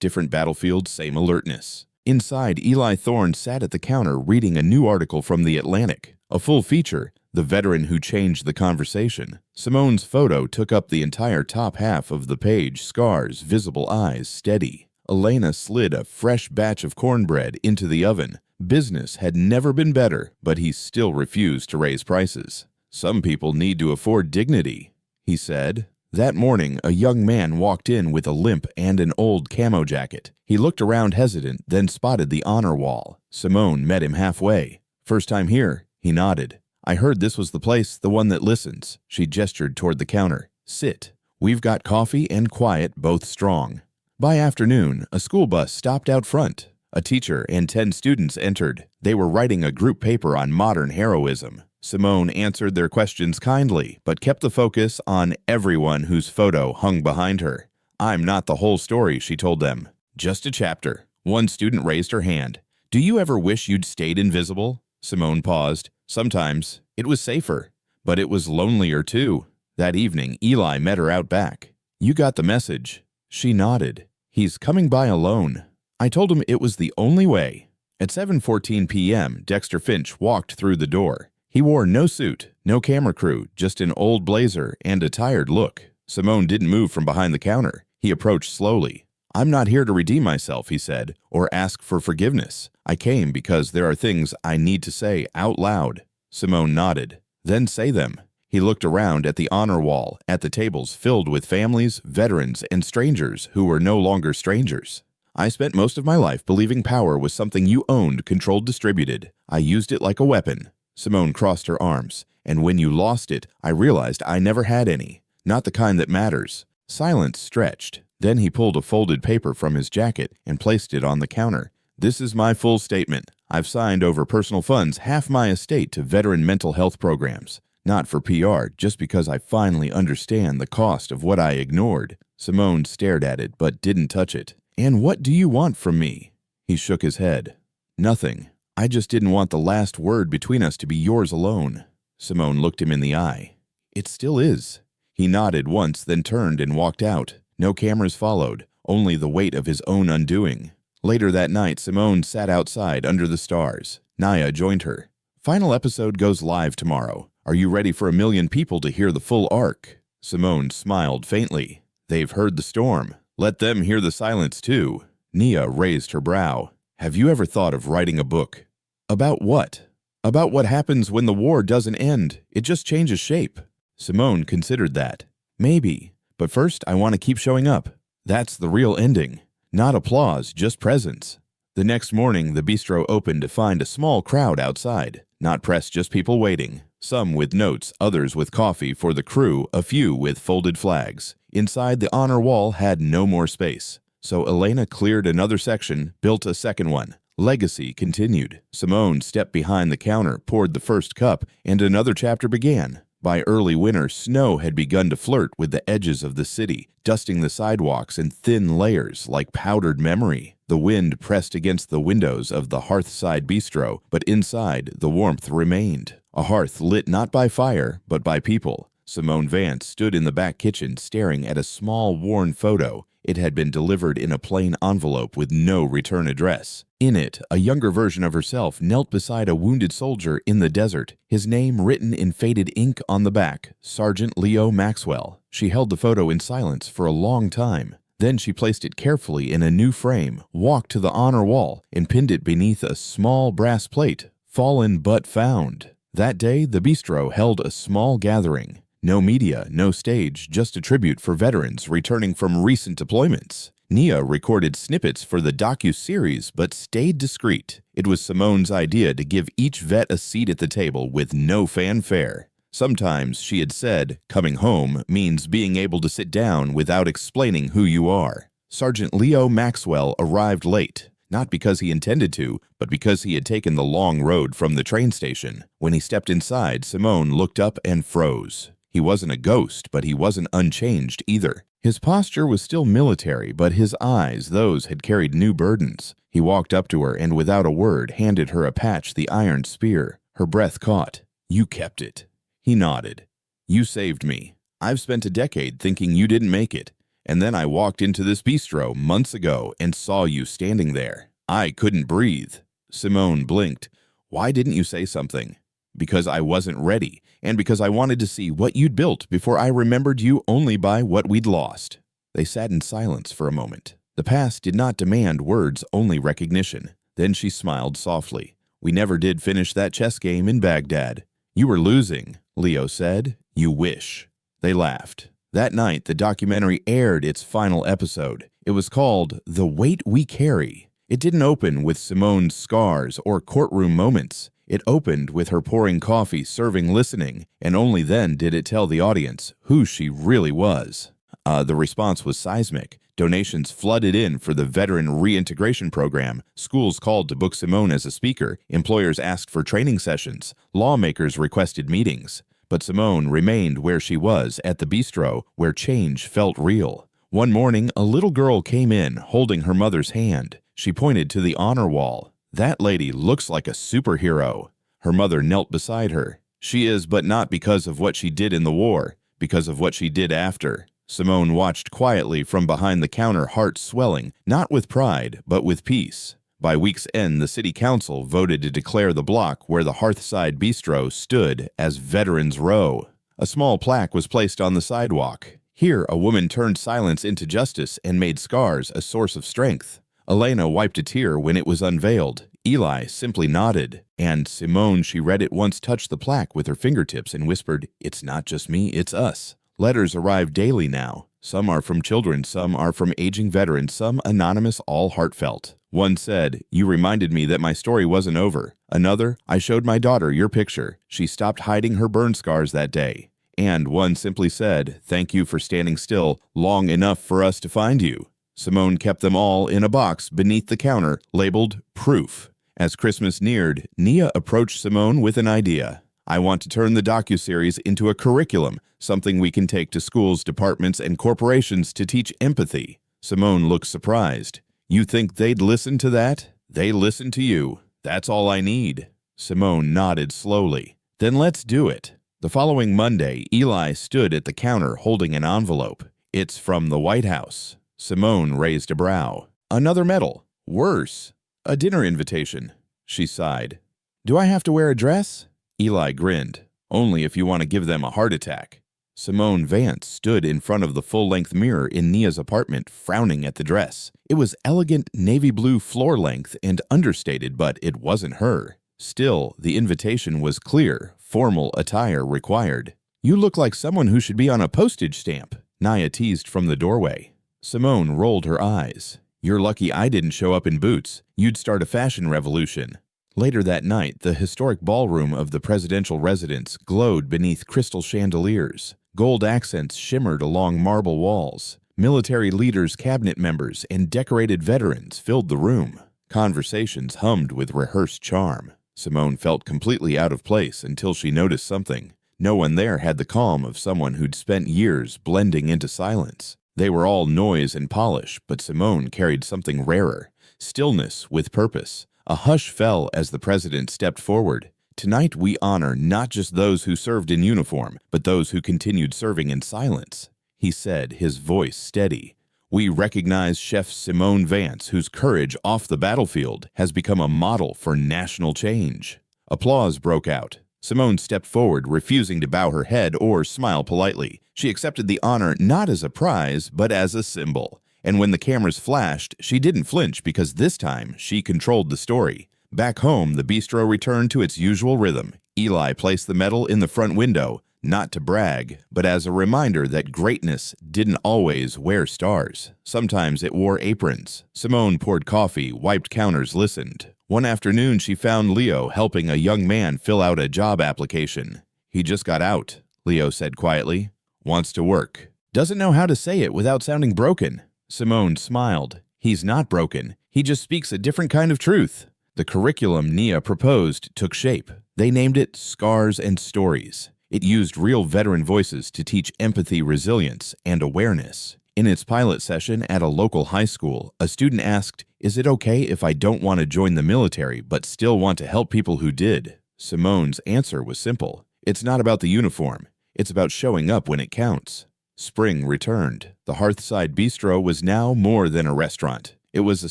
Speaker 1: Different battlefields, same alertness. Inside, Eli Thorne sat at the counter reading a new article from The Atlantic. A full feature, "The Veteran Who Changed the Conversation." Simone's photo took up the entire top half of the page, scars, visible eyes, steady. Elena slid a fresh batch of cornbread into the oven. Business had never been better, but he still refused to raise prices. "Some people need to afford dignity," he said. That morning, a young man walked in with a limp and an old camo jacket. He looked around hesitant, then spotted the honor wall. Simone met him halfway. "First time here?" He nodded. "I heard this was the place, the one that listens." She gestured toward the counter. "Sit. We've got coffee and quiet, both strong." By afternoon, a school bus stopped out front. A teacher and 10 students entered. They were writing a group paper on modern heroism. Simone answered their questions kindly, but kept the focus on everyone whose photo hung behind her. "I'm not the whole story," she told them. "Just a chapter." One student raised her hand. "Do you ever wish you'd stayed invisible?" Simone paused. "Sometimes. It was safer. But it was lonelier too." That evening, Eli met her out back. You got the message. She nodded. He's coming by alone. I told him it was the only way. At 7:14 p.m., Dexter Finch walked through the door. He wore no suit, no camera crew, just an old blazer and a tired look. Simone didn't move from behind the counter. He approached slowly. I'm not here to redeem myself, he said, or ask for forgiveness. I came because there are things I need to say out loud. Simone nodded. Then say them. He looked around at the honor wall, at the tables filled with families, veterans, and strangers who were no longer strangers. I spent most of my life believing power was something you owned, controlled, distributed. I used it like a weapon. Simone crossed her arms. And when you lost it, I realized I never had any. Not the kind that matters. Silence stretched. Then he pulled a folded paper from his jacket and placed it on the counter. This is my full statement. I've signed over personal funds half my estate to veteran mental health programs. Not for PR, just because I finally understand the cost of what I ignored. Simone stared at it but didn't touch it. And what do you want from me? He shook his head. Nothing. I just didn't want the last word between us to be yours alone. Simone looked him in the eye. It still is. He nodded once, then turned and walked out. No cameras followed, only the weight of his own undoing. Later that night, Simone sat outside under the stars. Naya joined her. Final episode goes live tomorrow. Are you ready for 1 million people to hear the full arc? Simone smiled faintly. They've heard the storm. Let them hear the silence too. Nia raised her brow. Have you ever thought of writing a book? About what? About what happens when the war doesn't end. It just changes shape. Simone considered that. Maybe. But first, I want to keep showing up. That's the real ending. Not applause, just presence. The next morning, the bistro opened to find a small crowd outside. Not press, just people waiting. Some with notes, others with coffee for the crew, a few with folded flags. Inside, the honor wall had no more space. So Elena cleared another section, built a second one. Legacy continued. Simone stepped behind the counter, poured the first cup, and another chapter began. By early winter, snow had begun to flirt with the edges of the city, dusting the sidewalks in thin layers like powdered memory. The wind pressed against the windows of the hearthside bistro, but inside, the warmth remained. A hearth lit not by fire, but by people. Simone Vance stood in the back kitchen staring at a small, worn photo. It had been delivered in a plain envelope with no return address. In it, a younger version of herself knelt beside a wounded soldier in the desert, his name written in faded ink on the back, Sergeant Leo Maxwell. She held the photo in silence for a long time. Then she placed it carefully in a new frame, walked to the honor wall, and pinned it beneath a small brass plate, fallen but found. That day, the bistro held a small gathering. No media, no stage, just a tribute for veterans returning from recent deployments. Nia recorded snippets for the docu-series, but stayed discreet. It was Simone's idea to give each vet a seat at the table with no fanfare. Sometimes, she had said, coming home means being able to sit down without explaining who you are. Sergeant Leo Maxwell arrived late. Not because he intended to, but because he had taken the long road from the train station. When he stepped inside, Simone looked up and froze. He wasn't a ghost, but he wasn't unchanged either. His posture was still military, but his eyes, those had carried new burdens. He walked up to her and without a word handed her a patch, the iron spear. Her breath caught. You kept it. He nodded. You saved me. I've spent a decade thinking you didn't make it. And then I walked into this bistro months ago and saw you standing there. I couldn't breathe. Simone blinked. Why didn't you say something? Because I wasn't ready, and because I wanted to see what you'd built before I remembered you only by what we'd lost. They sat in silence for a moment. The past did not demand words, only recognition. Then she smiled softly. We never did finish that chess game in Baghdad. You were losing, Leo said. You wish. They laughed. That night, the documentary aired its final episode. It was called The Weight We Carry. It didn't open with Simone's scars or courtroom moments. It opened with her pouring coffee, serving, listening, and only then did it tell the audience who she really was. The response was seismic. Donations flooded in for the veteran reintegration program. Schools called to book Simone as a speaker. Employers asked for training sessions. Lawmakers requested meetings. But Simone remained where she was, at the bistro, where change felt real. One morning, a little girl came in, holding her mother's hand. She pointed to the honor wall. That lady looks like a superhero. Her mother knelt beside her. She is, but not because of what she did in the war, because of what she did after. Simone watched quietly from behind the counter, heart swelling, not with pride, but with peace. By week's end, the city council voted to declare the block where the Hearthside Bistro stood as Veterans Row. A small plaque was placed on the sidewalk. Here, a woman turned silence into justice and made scars a source of strength. Elena wiped a tear when it was unveiled. Eli simply nodded. And Simone, she read it once, touched the plaque with her fingertips and whispered, "It's not just me, it's us." Letters arrive daily now. Some are from children, some are from aging veterans, some anonymous, all heartfelt. One said, "You reminded me that my story wasn't over." Another, "I showed my daughter your picture. She stopped hiding her burn scars that day." And one simply said, "Thank you for standing still long enough for us to find you." Simone kept them all in a box beneath the counter, labeled Proof. As Christmas neared, Nia approached Simone with an idea. "I want to turn the docuseries into a curriculum, something we can take to schools, departments, and corporations to teach empathy." Simone looked surprised. "You think they'd listen to that? They listen to you. That's all I need." Simone nodded slowly. "Then let's do it." The following Monday, Eli stood at the counter holding an envelope. "It's from the White House." Simone raised a brow. "Another medal. Worse. A dinner invitation." She sighed. "Do I have to wear a dress?" Eli grinned. "Only if you want to give them a heart attack." Simone Vance stood in front of the full-length mirror in Nia's apartment, frowning at the dress. It was elegant navy blue floor length and understated, but it wasn't her. Still, the invitation was clear. Formal attire required. "You look like someone who should be on a postage stamp," Nia teased from the doorway. Simone rolled her eyes. "You're lucky I didn't show up in boots. You'd start a fashion revolution." Later that night, the historic ballroom of the presidential residence glowed beneath crystal chandeliers. Gold accents shimmered along marble walls. Military leaders, cabinet members, and decorated veterans filled the room. Conversations hummed with rehearsed charm. Simone felt completely out of place until she noticed something. No one there had the calm of someone who'd spent years blending into silence. They were all noise and polish, but Simone carried something rarer, stillness with purpose. A hush fell as the president stepped forward. "Tonight we honor not just those who served in uniform, but those who continued serving in silence," he said, his voice steady. "We recognize Chef Simone Vance, whose courage off the battlefield has become a model for national change." Applause broke out. Simone stepped forward, refusing to bow her head or smile politely. She accepted the honor not as a prize, but as a symbol. And when the cameras flashed, she didn't flinch because this time she controlled the story. Back home, the bistro returned to its usual rhythm. Eli placed the medal in the front window, not to brag, but as a reminder that greatness didn't always wear stars. Sometimes it wore aprons. Simone poured coffee, wiped counters, listened. One afternoon, she found Leo helping a young man fill out a job application. "He just got out," Leo said quietly. "Wants to work. Doesn't know how to say it without sounding broken." Simone smiled. "He's not broken. He just speaks a different kind of truth." The curriculum Nia proposed took shape. They named it Scars and Stories. It used real veteran voices to teach empathy, resilience, and awareness. In its pilot session at a local high school, a student asked, "Is it okay if I don't want to join the military but still want to help people who did?" Simone's answer was simple. "It's not about the uniform. It's about showing up when it counts." Spring returned. The Hearthside Bistro was now more than a restaurant. It was a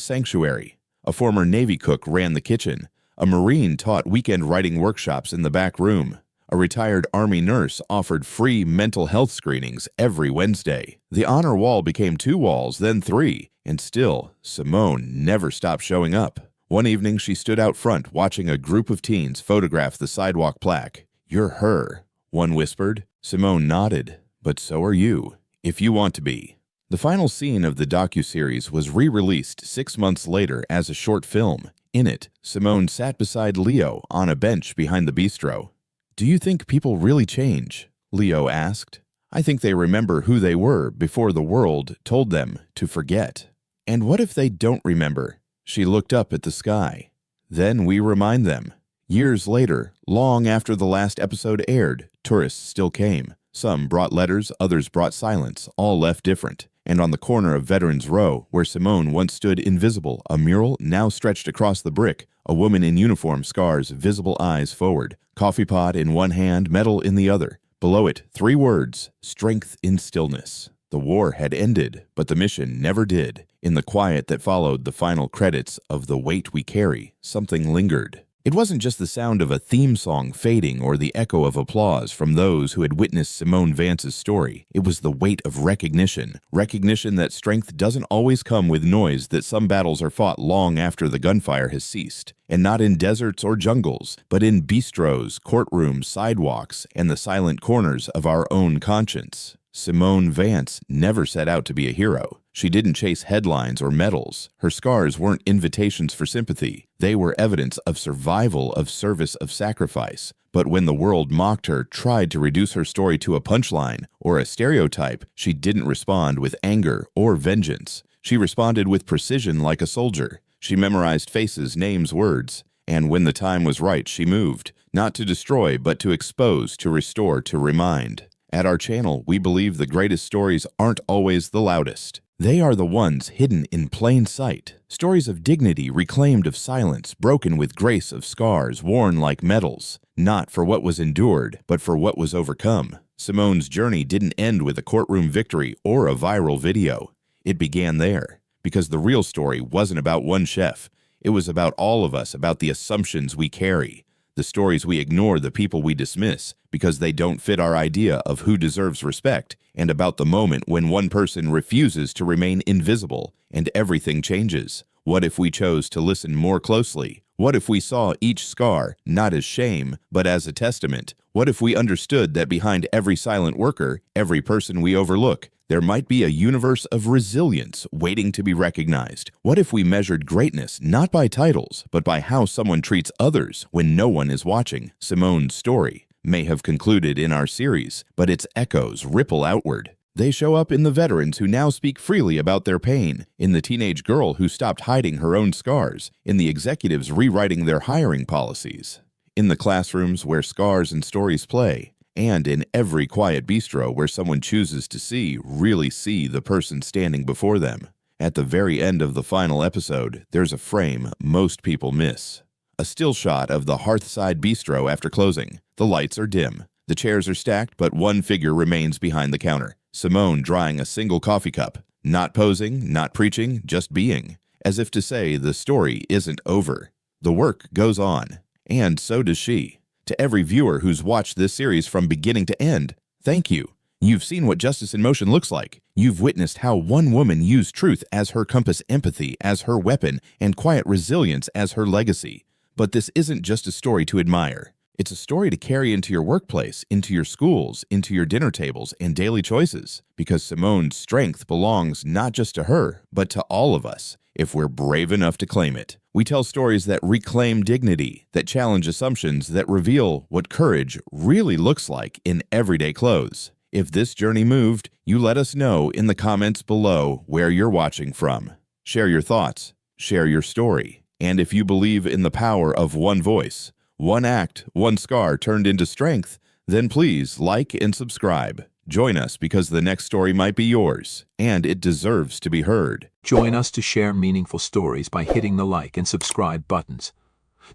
Speaker 1: sanctuary. A former Navy cook ran the kitchen. A Marine taught weekend writing workshops in the back room. A retired Army nurse offered free mental health screenings every Wednesday. The honor wall became 2 walls, then 3, and still, Simone never stopped showing up. One evening, she stood out front watching a group of teens photograph the sidewalk plaque. "You're her," one whispered. Simone nodded. "But so are you, if you want to be." The final scene of the docuseries was re-released 6 months later as a short film. In it, Simone sat beside Leo on a bench behind the bistro. "Do you think people really change?" Leo asked. "I think they remember who they were before the world told them to forget." "And what if they don't remember?" She looked up at the sky. "Then we remind them." Years later, long after the last episode aired, tourists still came. Some brought letters, others brought silence, all left different. And on the corner of Veterans Row, where Simone once stood invisible, a mural now stretched across the brick, a woman in uniform, scars, visible eyes forward, coffee pot in one hand, medal in the other. Below it, 3 words, "Strength in Stillness." The war had ended, but the mission never did. In the quiet that followed the final credits of The Weight We Carry, something lingered. It wasn't just the sound of a theme song fading or the echo of applause from those who had witnessed Simone Vance's story. It was the weight of recognition that strength doesn't always come with noise, that some battles are fought long after the gunfire has ceased. And not in deserts or jungles, but in bistros, courtrooms, sidewalks, and the silent corners of our own conscience. Simone Vance never set out to be a hero. She didn't chase headlines or medals. Her scars weren't invitations for sympathy. They were evidence of survival, of service, of sacrifice. But when the world mocked her, tried to reduce her story to a punchline or a stereotype, she didn't respond with anger or vengeance. She responded with precision like a soldier. She memorized faces, names, words. And when the time was right, she moved, not to destroy, but to expose, to restore, to remind. At our channel, we believe the greatest stories aren't always the loudest. They are the ones hidden in plain sight. Stories of dignity reclaimed of silence, broken with grace of scars worn like medals. Not for what was endured, but for what was overcome. Simone's journey didn't end with a courtroom victory or a viral video. It began there, because the real story wasn't about one chef. It was about all of us, about the assumptions we carry. The stories we ignore, the people we dismiss, because they don't fit our idea of who deserves respect, and about the moment when one person refuses to remain invisible and everything changes. What if we chose to listen more closely? What if we saw each scar not as shame, but as a testament? What if we understood that behind every silent worker, every person we overlook, there might be a universe of resilience waiting to be recognized? What if we measured greatness not by titles, but by how someone treats others when no one is watching? Simone's story may have concluded in our series, but its echoes ripple outward. They show up in the veterans who now speak freely about their pain, in the teenage girl who stopped hiding her own scars, in the executives rewriting their hiring policies, in the classrooms where scars and stories play, and in every quiet bistro where someone chooses to really see the person standing before them. At the very end of the final episode, there's a frame most people miss. A still shot of the Hearthside Bistro after closing. The lights are dim. The chairs are stacked, but one figure remains behind the counter. Simone drying a single coffee cup. Not posing, not preaching, just being. As if to say the story isn't over. The work goes on. And so does she. To every viewer who's watched this series from beginning to end, thank you. You've seen what justice in motion looks like. You've witnessed how one woman used truth as her compass, empathy as her weapon, and quiet resilience as her legacy. But this isn't just a story to admire. It's a story to carry into your workplace, into your schools, into your dinner tables, and daily choices. Because Simone's strength belongs not just to her, but to all of us, if we're brave enough to claim it. We tell stories that reclaim dignity, that challenge assumptions, that reveal what courage really looks like in everyday clothes. If this journey moved, you let us know in the comments below where you're watching from. Share your thoughts, share your story, and if you believe in the power of one voice, one act, one scar turned into strength, then please like and subscribe. Join us because the next story might be yours, and it deserves to be heard.
Speaker 2: Join us to share meaningful stories by hitting the like and subscribe buttons.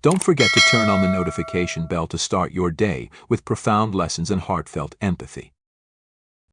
Speaker 2: Don't forget to turn on the notification bell to start your day with profound lessons and heartfelt empathy.